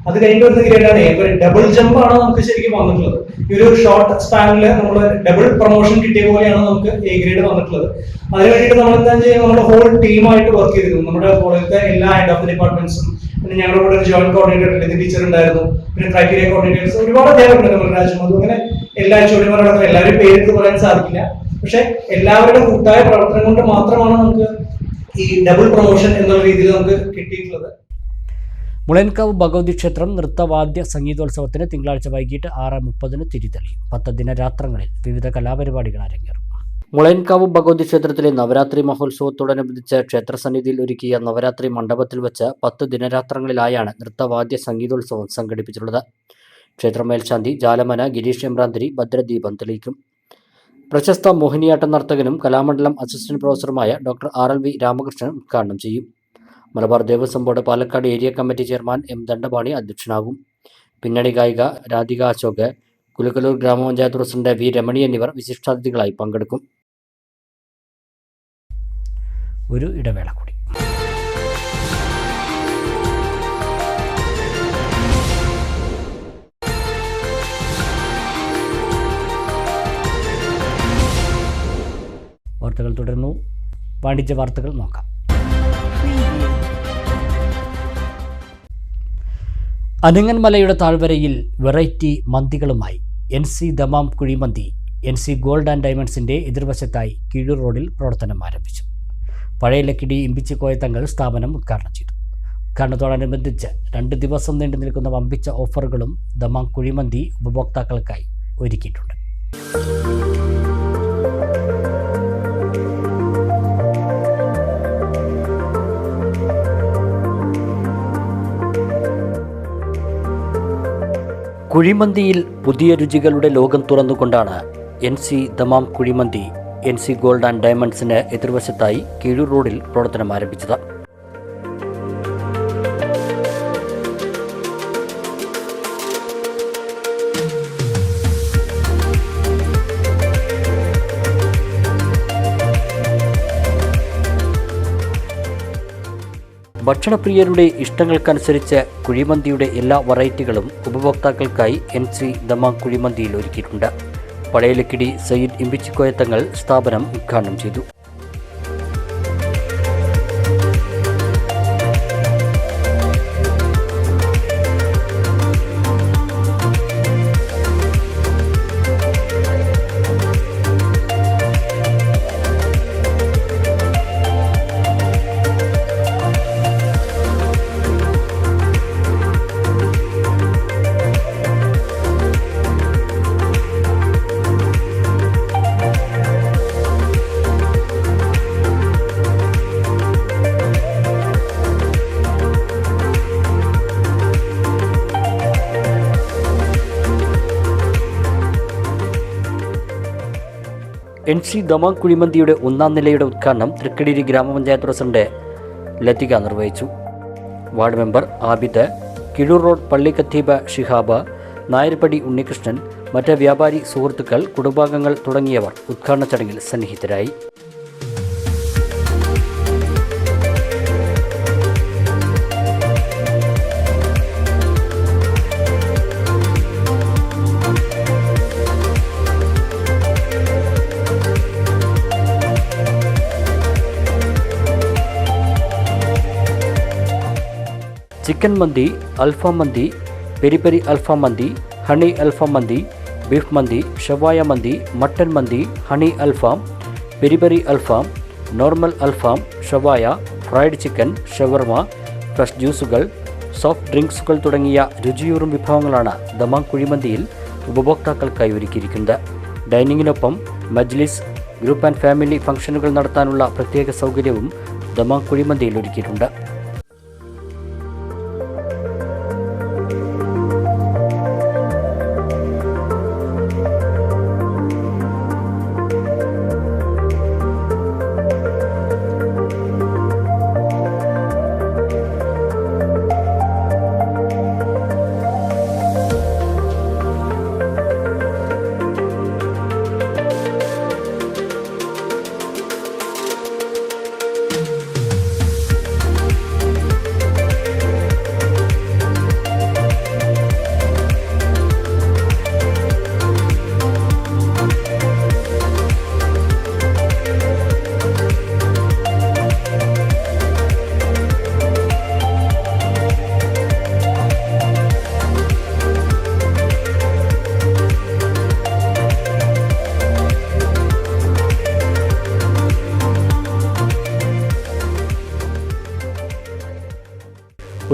അത് കഴിഞ്ഞ് വരുന്ന ഗ്രേഡാണ് ഡബിൾ ജമ്പ് ആണ് നമുക്ക് ശരിക്കും വന്നിട്ടുള്ളത്. ഈ ഒരു ഷോർട്ട് സ്പാനിൽ നമ്മൾ ഡബിൾ പ്രൊമോഷൻ കിട്ടിയ പോലെയാണ് നമുക്ക് A ഗ്രേഡ് വന്നിട്ടുള്ളത്. അതിന് വേണ്ടിയിട്ട് നമ്മൾ എന്താ ചെയ്യുക, നമ്മുടെ ഹോൾ ടീമായിട്ട് വർക്ക് ചെയ്തിരുന്നു. നമ്മുടെ കോളേജിലത്തെ എല്ലാ ഹെഡ് ഓഫ് ഡിപ്പാർട്ട്മെന്റ്സും, പിന്നെ ഞങ്ങളുടെ കൂടെ ഒരു ജോയിന്റ് കോർഡിനേറ്റർ ടീച്ചർ ഉണ്ടായിരുന്നു, പിന്നെ ക്രൈറ്റീരിയ കോർഡിനേറ്റേഴ്സ് ഒരുപാട് അധ്യാപകരുണ്ട്. നമ്മൾ രാജ്യമത് അങ്ങനെ എല്ലാ ചോദ്യമാരോടൊപ്പം എല്ലാവരും പേരെടുത്ത് പറയാൻ സാധിക്കില്ല. പക്ഷെ എല്ലാവരുടെ കൂട്ടായ പ്രവർത്തനം കൊണ്ട് മാത്രമാണ് നമുക്ക് ഈ ഡബിൾ പ്രൊമോഷൻ എന്നുള്ള രീതിയിൽ നമുക്ക് കിട്ടിയിട്ടുള്ളത്. മുളയൻകാവ് ഭഗവതി ക്ഷേത്രം നൃത്തവാദ്യ സംഗീതോത്സവത്തിന് തിങ്കളാഴ്ച വൈകിട്ട് 6:30 തിരിതെളിയും. 10 ദിനരാത്രങ്ങളിൽ വിവിധ കലാപരിപാടികൾ അരങ്ങേറും. മുളയൻകാവ് ഭഗവതി ക്ഷേത്രത്തിലെ നവരാത്രി മഹോത്സവത്തോടനുബന്ധിച്ച് ക്ഷേത്രസന്നിധിയിൽ ഒരുക്കിയ നവരാത്രി മണ്ഡപത്തിൽ വെച്ച് 10 ദിനരാത്രങ്ങളിലായാണ് നൃത്തവാദ്യ സംഗീതോത്സവം സംഘടിപ്പിച്ചിട്ടുള്ളത്. ക്ഷേത്ര മേൽശാന്തി ജാലമന ഗിരീഷ് എമ്പ്രാന്തിരി ഭദ്രദീപം തെളിയിക്കും. പ്രശസ്ത മോഹിനിയാട്ട നർത്തകനും കലാമണ്ഡലം അസിസ്റ്റന്റ് പ്രൊഫസറുമായ ഡോക്ടർ RLV രാമകൃഷ്ണൻ ഉദ്ഘാടനം ചെയ്യും. Malabar Devaswom board Palakkad area committee chairman M Dandapani അധ്യക്ഷനാകും. പിന്നണി ഗായിക രാധിക അശോക്, കുലുക്കലൂർ ഗ്രാമപഞ്ചായത്ത് പ്രസിഡന്റ് V രമണി എന്നിവർ വിശിഷ്ടാതിഥികളായി പങ്കെടുക്കും. ഒരു ഇടവേള കൂടി. വാർത്തകൾ തുടരുന്നു. വാണിജ്യ വാർത്തകൾ നോക്കാം. അനങ്ങൻമലയുടെ താഴ്വരയിൽ വെറൈറ്റി മന്തികളുമായി NC Dammam Kuzhimanthi NC gold and ഡയമണ്ട്സിൻ്റെ എതിർവശത്തായി കീഴൂർ റോഡിൽ പ്രവർത്തനം ആരംഭിച്ചു. പഴയ ലക്കിടി ഇമ്പിച്ചിക്കോയ തങ്ങൾ സ്ഥാപനം ഉദ്ഘാടനം ചെയ്തു. ഉദ്ഘാടനത്തോടനുബന്ധിച്ച് 2 ദിവസം നീണ്ടു നിൽക്കുന്ന വമ്പിച്ച ഓഫറുകളും ദമാം കുഴിമന്തി ഉപഭോക്താക്കൾക്കായി ഒരുക്കിയിട്ടുണ്ട്. കുഴിമന്തിയിൽ പുതിയ രുചികളുടെ ലോകം തുറന്നുകൊണ്ടാണ് NC Dammam Kuzhimanthi NC gold and ഡയമണ്ട്സിന് എതിർവശത്തായി കീഴൂർ റോഡിൽ പ്രവർത്തനം ആരംഭിച്ചത്. ഭക്ഷണപ്രിയരുടെ ഇഷ്ടങ്ങൾക്കനുസരിച്ച് കുഴിമന്തിയുടെ എല്ലാ വെറൈറ്റികളും ഉപഭോക്താക്കൾക്കായി NC ദമാം കുഴിമന്തിയിൽ ഒരുക്കിയിട്ടുണ്ട്. പഴയ ലക്കിടി സയ്യിദ് ഇമ്പിച്ചിക്കോയ തങ്ങൾ സ്ഥാപനം ഉദ്ഘാടനം ചെയ്തു. NC ദമാം കുഴിമന്തിയുടെ 1ാം നിലയുടെ ഉദ്ഘാടനം തൃക്കടിരി ഗ്രാമപഞ്ചായത്ത് പ്രസിഡന്റ് ലതിക നിർവഹിച്ചു. Ward member Abid, Kizhur road പള്ളി ഖത്തീബ് ഷിഹാബ്, നായർപടി ഉണ്ണികൃഷ്ണൻ, മറ്റ് വ്യാപാരി സുഹൃത്തുക്കൾ, കുടുംബാംഗങ്ങൾ തുടങ്ങിയവർ ഉദ്ഘാടന ചടങ്ങിൽ സന്നിഹിതരായി. ചിക്കൻ മന്തി, അൽഫാം മന്തി, പെരി പെരി അൽഫാം മന്തി, ഹണി അൽഫാം മന്തി, ബീഫ് മന്തി, ഷവായ മന്തി, മട്ടൻ മന്തി, ഹണി അൽഫാം, പെരി പെരി അൽഫാം, നോർമൽ അൽഫാം, ഷവായ, ഫ്രൈഡ് ചിക്കൻ, ഷവർമ, ഫ്രഷ് ജ്യൂസുകൾ, സോഫ്റ്റ് ഡ്രിങ്ക്സുകൾ തുടങ്ങിയ രുചിയൂറും വിഭവങ്ങളാണ് ദമാം കുഴിമന്തിയിൽ ഉപഭോക്താക്കൾക്കായി ഒരുക്കിയിരിക്കുന്നത്. ഡൈനിങ്ങിനൊപ്പം മജ്ലിസ്, ഗ്രൂപ്പ് ആൻഡ് ഫാമിലി ഫംഗ്ഷനുകൾ നടത്താനുള്ള പ്രത്യേക സൗകര്യവും ദമാം കുഴിമന്തിയിൽ ഒരുക്കിയിട്ടുണ്ട്.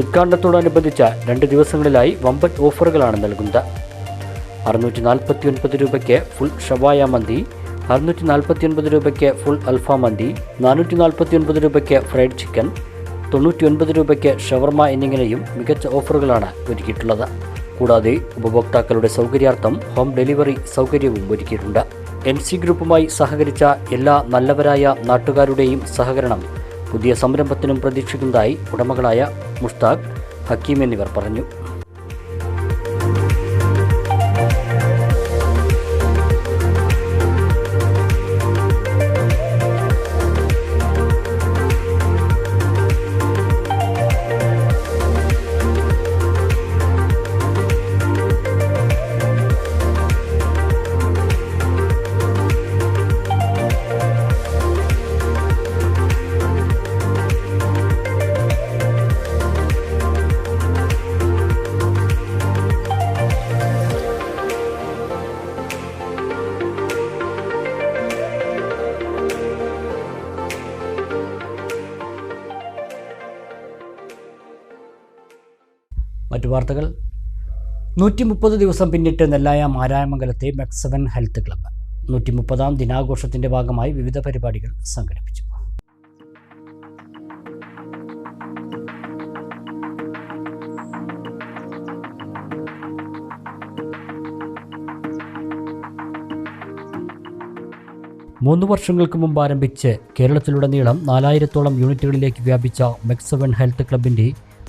ഉദ്ഘാടനത്തോടനുബന്ധിച്ച് 2 ദിവസങ്ങളിലായി വമ്പൻ ഓഫറുകളാണ് നൽകുന്നത്. 649 രൂപയ്ക്ക് ഫുൾ ഷവായ മന്തി, 649 രൂപയ്ക്ക് ഫുൾ അൽഫാം മന്തി, 449 രൂപയ്ക്ക് ഫ്രൈഡ് ചിക്കൻ, 99 രൂപയ്ക്ക് ഷവർമ എന്നിങ്ങനെയും മികച്ച ഓഫറുകളാണ് ഒരുക്കിയിട്ടുള്ളത്. കൂടാതെ ഉപഭോക്താക്കളുടെ സൗകര്യാർത്ഥം ഹോം ഡെലിവറി സൗകര്യവും ഒരുക്കിയിട്ടുണ്ട്. NC ഗ്രൂപ്പുമായി സഹകരിച്ച എല്ലാ നല്ലവരായ നാട്ടുകാരുടെയും സഹകരണം പുതിയ സംരംഭത്തിനും പ്രതീക്ഷിക്കുന്നതായി ഉടമകളായ മുഷ്താഖ്, ഹക്കീം എന്നിവർ പറഞ്ഞു. വാർത്തകൾ. 130 ദിവസം പിന്നിട്ട് നെല്ലായ മാരായമംഗലത്തെ മെക്സവൻ ഹെൽത്ത് ക്ലബ്ബ് 130ാം ദിനാഘോഷത്തിന്റെ ഭാഗമായി വിവിധ പരിപാടികൾ സംഘടിപ്പിച്ചു. മൂന്ന് വർഷങ്ങൾക്ക് മുമ്പ് ആരംഭിച്ച് കേരളത്തിലുടനീളം 4000-ഓളം യൂണിറ്റുകളിലേക്ക് വ്യാപിച്ച മെക്സവൻ ഹെൽത്ത് ക്ലബിൻ്റെ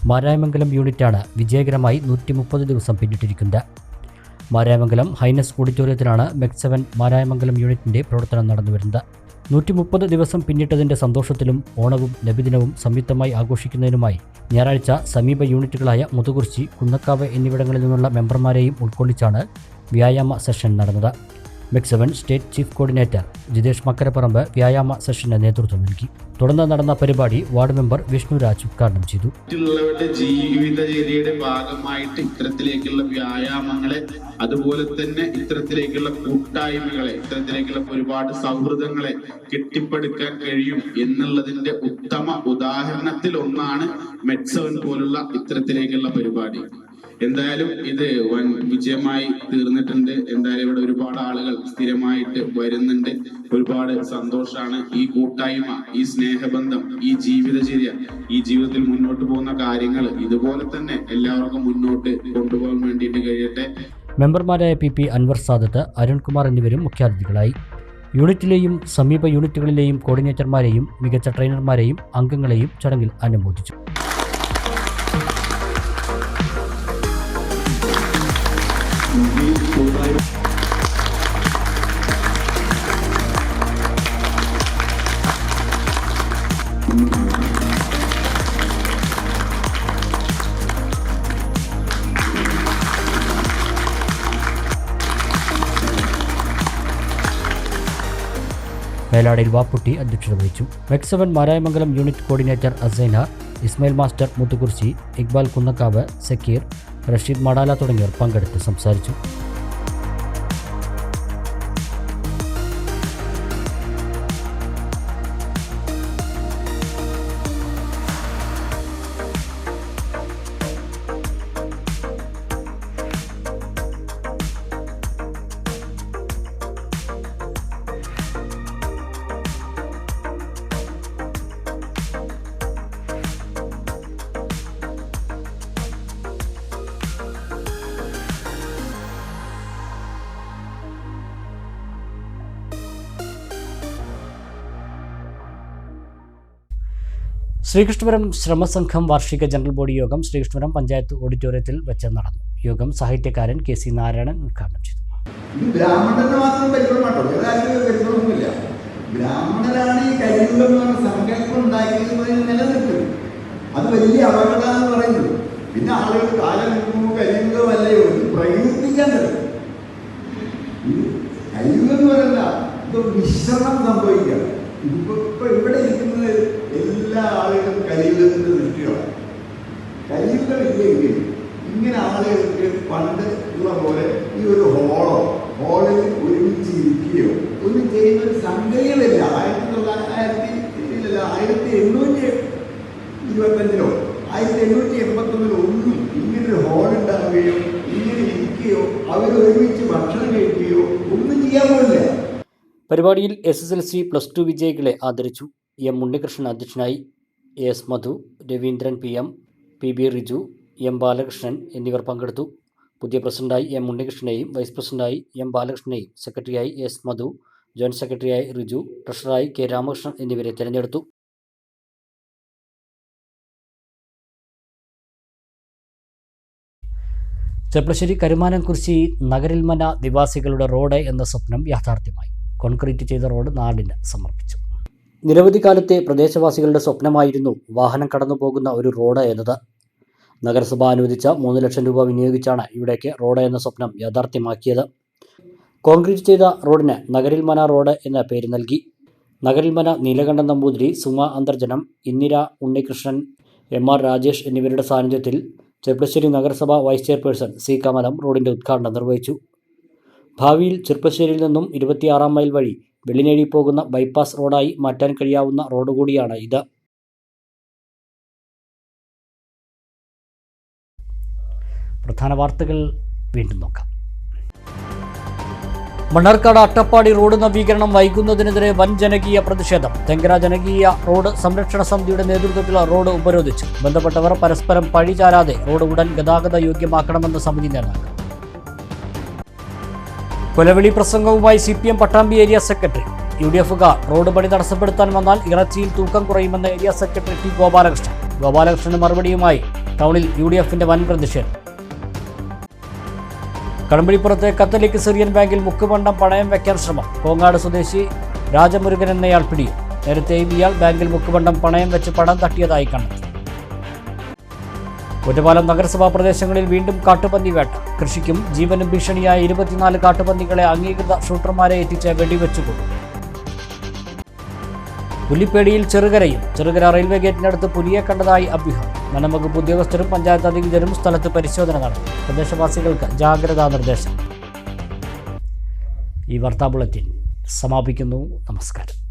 മാരായമംഗലം യൂണിറ്റാണ് വിജയകരമായി 130 ദിവസം പിന്നിട്ടിരിക്കുന്നത്. മാരായമംഗലം ഹൈനസ് ഓഡിറ്റോറിയത്തിലാണ് മെക്സവൻ മാരായമംഗലം യൂണിറ്റിൻ്റെ പ്രവർത്തനം നടന്നുവരുന്നത്. 130 ദിവസം പിന്നിട്ടതിൻ്റെ സന്തോഷത്തിലും ഓണവും നബിദിനവും സംയുക്തമായി ആഘോഷിക്കുന്നതിനുമായി ഞായറാഴ്ച സമീപ യൂണിറ്റുകളായ മുതുകുറിച്ചി, കുന്നക്കാവ് എന്നിവിടങ്ങളിൽ നിന്നുള്ള മെമ്പർമാരെയും ഉൾക്കൊള്ളിച്ചാണ് വ്യായാമ സെഷൻ നടന്നത്. MEC seven state chief coordinator Jithesh Makkaraparamba വ്യായാമ സെഷന് നേതൃത്വം നൽകി. തുടർന്ന് നടന്ന പരിപാടി വാർഡ് മെമ്പർ വിഷ്ണുരാജ് ഉദ്ഘാടനം ചെയ്തു. മറ്റുള്ളവരുടെ ജീവിതചര്യയുടെ ഭാഗമായിട്ട് ഇത്തരത്തിലേക്കുള്ള വ്യായാമങ്ങളെ, അതുപോലെ തന്നെ ഇത്തരത്തിലേക്കുള്ള കൂട്ടായ്മകളെ, ഇത്തരത്തിലേക്കുള്ള ഒരുപാട് സൗഹൃദങ്ങളെ കെട്ടിപ്പടുക്കാൻ കഴിയും എന്നുള്ളതിന്റെ ഉത്തമ ഉദാഹരണത്തിൽ ഒന്നാണ് മെക്സവൻ പോലുള്ള ഇത്തരത്തിലേക്കുള്ള പരിപാടി. എന്തായാലും ഇത് വൻ വിജയമായി തീർന്നിട്ടുണ്ട്. എന്തായാലും ഇവിടെ ഒരുപാട് ആളുകൾ സ്ഥിരമായിട്ട് വരുന്നുണ്ട്. ഒരുപാട് സന്തോഷമാണ്. ഈ കൂട്ടായ്മ, ഈ സ്നേഹബന്ധം, ഈ ജീവിതചര്യ, ഈ ജീവിതത്തിൽ മുന്നോട്ട് പോകുന്ന കാര്യങ്ങൾ ഇതുപോലെ തന്നെ എല്ലാവർക്കും മുന്നോട്ട് കൊണ്ടുപോകാൻ വേണ്ടിയിട്ട് കഴിയട്ടെ. മെമ്പർമാരായ പി അൻവർ സാദത്ത്, അരുൺകുമാർ എന്നിവരും മുഖ്യാതിഥികളായി. യൂണിറ്റിലെയും സമീപ യൂണിറ്റുകളിലെയും കോർഡിനേറ്റർമാരെയും മികച്ച ട്രെയിനർമാരെയും അംഗങ്ങളെയും ചടങ്ങിൽ അനുമോദിച്ചു. മേലാടിൽ വാപ്പുട്ടി അധ്യക്ഷത വഹിച്ചു. MEC seven Marayamangalam unit coordinator Asaina, Ismail master Muthukurichi, Iqbal Kunnakkavu, Zakir, Rasheed Madala തുടങ്ങിയവർ പങ്കെടുത്ത് സംസാരിച്ചു. ശ്രീകൃഷ്ണപുരം ശ്രമസംഘം വാർഷിക ജനറൽ ബോഡി യോഗം ശ്രീകൃഷ്ണപുരം പഞ്ചായത്ത് ഓഡിറ്റോറിയത്തിൽ വെച്ച് നടന്നു. യോഗം സാഹിത്യകാരൻ കെ സി നാരായണൻ ഉദ്ഘാടനം ചെയ്തു. ബ്രാഹ്മണന് മാത്രം പരിഗണനമാട്ടോ, വേറെ ആർക്കും പരിഗണനൊന്നുമില്ല. ബ്രാഹ്മണരാണ് ഈ കരിയുഗം എന്ന് പറഞ്ഞ സങ്കല്പം ഉണ്ടാക്കിയത് നിലനിൽക്കും. അത് വലിയ അപകടമാണെന്ന് പറയുന്നത്. പിന്നെ ആളുകൾ കാലം നിൽക്കുമ്പോൾ കരിയുഗമല്ലയോ പ്രകീർത്തിക്കാൻ തരും. കരിയുഗം എന്ന് പറയണ്ട, ഇത് മിശ്രണം സംഭവിക്കുകയാണ്. ഇപ്പൊ ഇവിടെ ഇരിക്കുന്നത് എല്ലാ ആളുകളും കലിയുഗത്തിന്റെ ദൃഷ്ടിയാണ്. കലിയുഗം ഇല്ലെങ്കിൽ ഇങ്ങനെ ആളുകൾക്ക് പണ്ട് ഉള്ള പോലെ ഈ ഒരു ഹോളിൽ ഒരുമിച്ച് ഇരിക്കുകയോ ഒന്നും ചെയ്യുന്ന ഒരു സംഗതികളില്ല. 1825 1881 ഒന്നും ഇങ്ങനൊരു ഹോൾ ഉണ്ടാവുകയോ ഇങ്ങനെ ഇരിക്കുകയോ അവർ ഒരുമിച്ച് ഭക്ഷണം കഴിക്കുകയോ ഒന്നും ചെയ്യാൻ പോലില്ല. പരിപാടിയിൽ SSLC +2 വിജയികളെ ആദരിച്ചു. എം ഉണ്ണികൃഷ്ണൻ അധ്യക്ഷനായി. S Madhu, Raveendran PM, PB റിജു, എം ബാലകൃഷ്ണൻ എന്നിവർ പങ്കെടുത്തു. പുതിയ പ്രസിഡന്റായി എം ഉണ്ണികൃഷ്ണനെയും വൈസ് പ്രസിഡന്റായി എം ബാലകൃഷ്ണനെയും സെക്രട്ടറിയായി എസ് മധു, ജോയിന്റ് സെക്രട്ടറിയായി റിജു, ട്രഷററായി കെ രാമകൃഷ്ണൻ എന്നിവരെ തിരഞ്ഞെടുത്തു. ചെർപ്പളശ്ശേരി കരുമാനംകുറിശി നഗരിൽമന നിവാസികളുടെ റോഡ് എന്ന സ്വപ്നം യാഥാർത്ഥ്യമായി. കോൺക്രീറ്റ് ചെയ്ത റോഡ് നാടിന് സമർപ്പിച്ചു. നിരവധി കാലത്തെ പ്രദേശവാസികളുടെ സ്വപ്നമായിരുന്നു വാഹനം കടന്നുപോകുന്ന ഒരു റോഡ് എന്നത്. നഗരസഭ അനുവദിച്ച 3 ലക്ഷം രൂപ വിനിയോഗിച്ചാണ് ഇവിടേക്ക് റോഡ് എന്ന സ്വപ്നം യാഥാർത്ഥ്യമാക്കിയത്. കോൺക്രീറ്റ് ചെയ്ത റോഡിന് നഗരിൽമന റോഡ് എന്ന പേര് നൽകി. നഗരിൽമന നീലകണ്ഠൻ നമ്പൂതിരി, സുമ അന്തർജനം, ഇന്ദിര ഉണ്ണികൃഷ്ണൻ, MR രാജേഷ് എന്നിവരുടെ സാന്നിധ്യത്തിൽ ചെർപ്പളശ്ശേരി നഗരസഭ വൈസ് ചെയർപേഴ്സൺ C കമലം റോഡിൻ്റെ ഉദ്ഘാടനം നിർവഹിച്ചു. ഭാവിയിൽ ചെർപ്പശ്ശേരിയിൽ നിന്നും 26 മൈൽ വഴി വെള്ളിനേഴി പോകുന്ന ബൈപ്പാസ് റോഡായി മാറ്റാൻ കഴിയാവുന്ന റോഡ് കൂടിയാണ് ഇത്. പ്രധാന വാർത്തകൾ വീണ്ടും നോക്കാം. മണ്ണാർക്കാട് അട്ടപ്പാടി റോഡ് നവീകരണം വൈകുന്നതിനെതിരെ വൻ ജനകീയ പ്രതിഷേധം. തെങ്കര ജനകീയ റോഡ് സംരക്ഷണ സമിതിയുടെ നേതൃത്വത്തിൽ റോഡ് ഉപരോധിച്ചു. ബന്ധപ്പെട്ടവർ പരസ്പരം പഴിചാരാതെ റോഡ് ഉടൻ ഗതാഗത യോഗ്യമാക്കണമെന്ന് സമിതി നേതാക്കൾ. കൊലവിളി പ്രസംഗവുമായി CPM പട്ടാമ്പി ഏരിയ സെക്രട്ടറി. UDFകാർ റോഡ് പണി തടസ്സപ്പെടുത്താൻ വന്നാൽ ഇറച്ചിയിൽ തൂക്കം കുറയുമെന്ന് ഏരിയ സെക്രട്ടറി T. ഗോപാലകൃഷ്ണൻ. ഗോപാലകൃഷ്ണന് മറുപടിയുമായി ടൗണിൽ UDFന്റെ വൻ പ്രതിഷേധം. കടമ്പഴിപ്പുറത്തെ കത്തലിക് സിറിയൻ ബാങ്കിൽ മുക്കുപണ്ടം പണയം വയ്ക്കാൻ ശ്രമം. കോങ്ങാട് സ്വദേശി രാജമുരുകൻ എന്നയാൾ പിടിയിൽ. നേരത്തെയും ഇയാൾ ബാങ്കിൽ മുക്കുപണ്ടം പണയം വെച്ച് പണം തട്ടിയതായി കണ്ടെത്തി. ഒറ്റപ്പാലം നഗരസഭാ പ്രദേശങ്ങളിൽ വീണ്ടും കാട്ടുപന്നി വേട്ട. കൃഷിക്കും ജീവനും ഭീഷണിയായ 24 കാട്ടുപന്നികളെ അംഗീകൃത ഷൂട്ടർമാരെ എത്തിച്ച് വെടിവെച്ചുകൊണ്ടു. പുലിപ്പേടിയിൽ ചെറുകരയും. ചെറുകര റെയിൽവേ ഗേറ്റിനടുത്ത് പുലിയെ കണ്ടതായി അഭ്യൂഹം. വനംവകുപ്പ് ഉദ്യോഗസ്ഥരും പഞ്ചായത്ത് അധികൃതരും സ്ഥലത്ത് പരിശോധന നടത്തി. പ്രദേശവാസികൾക്ക് ജാഗ്രതാ നിർദ്ദേശം. ഈ വാർത്താ ബുള്ളറ്റിൻ സമാപിക്കുന്നു. നമസ്കാരം.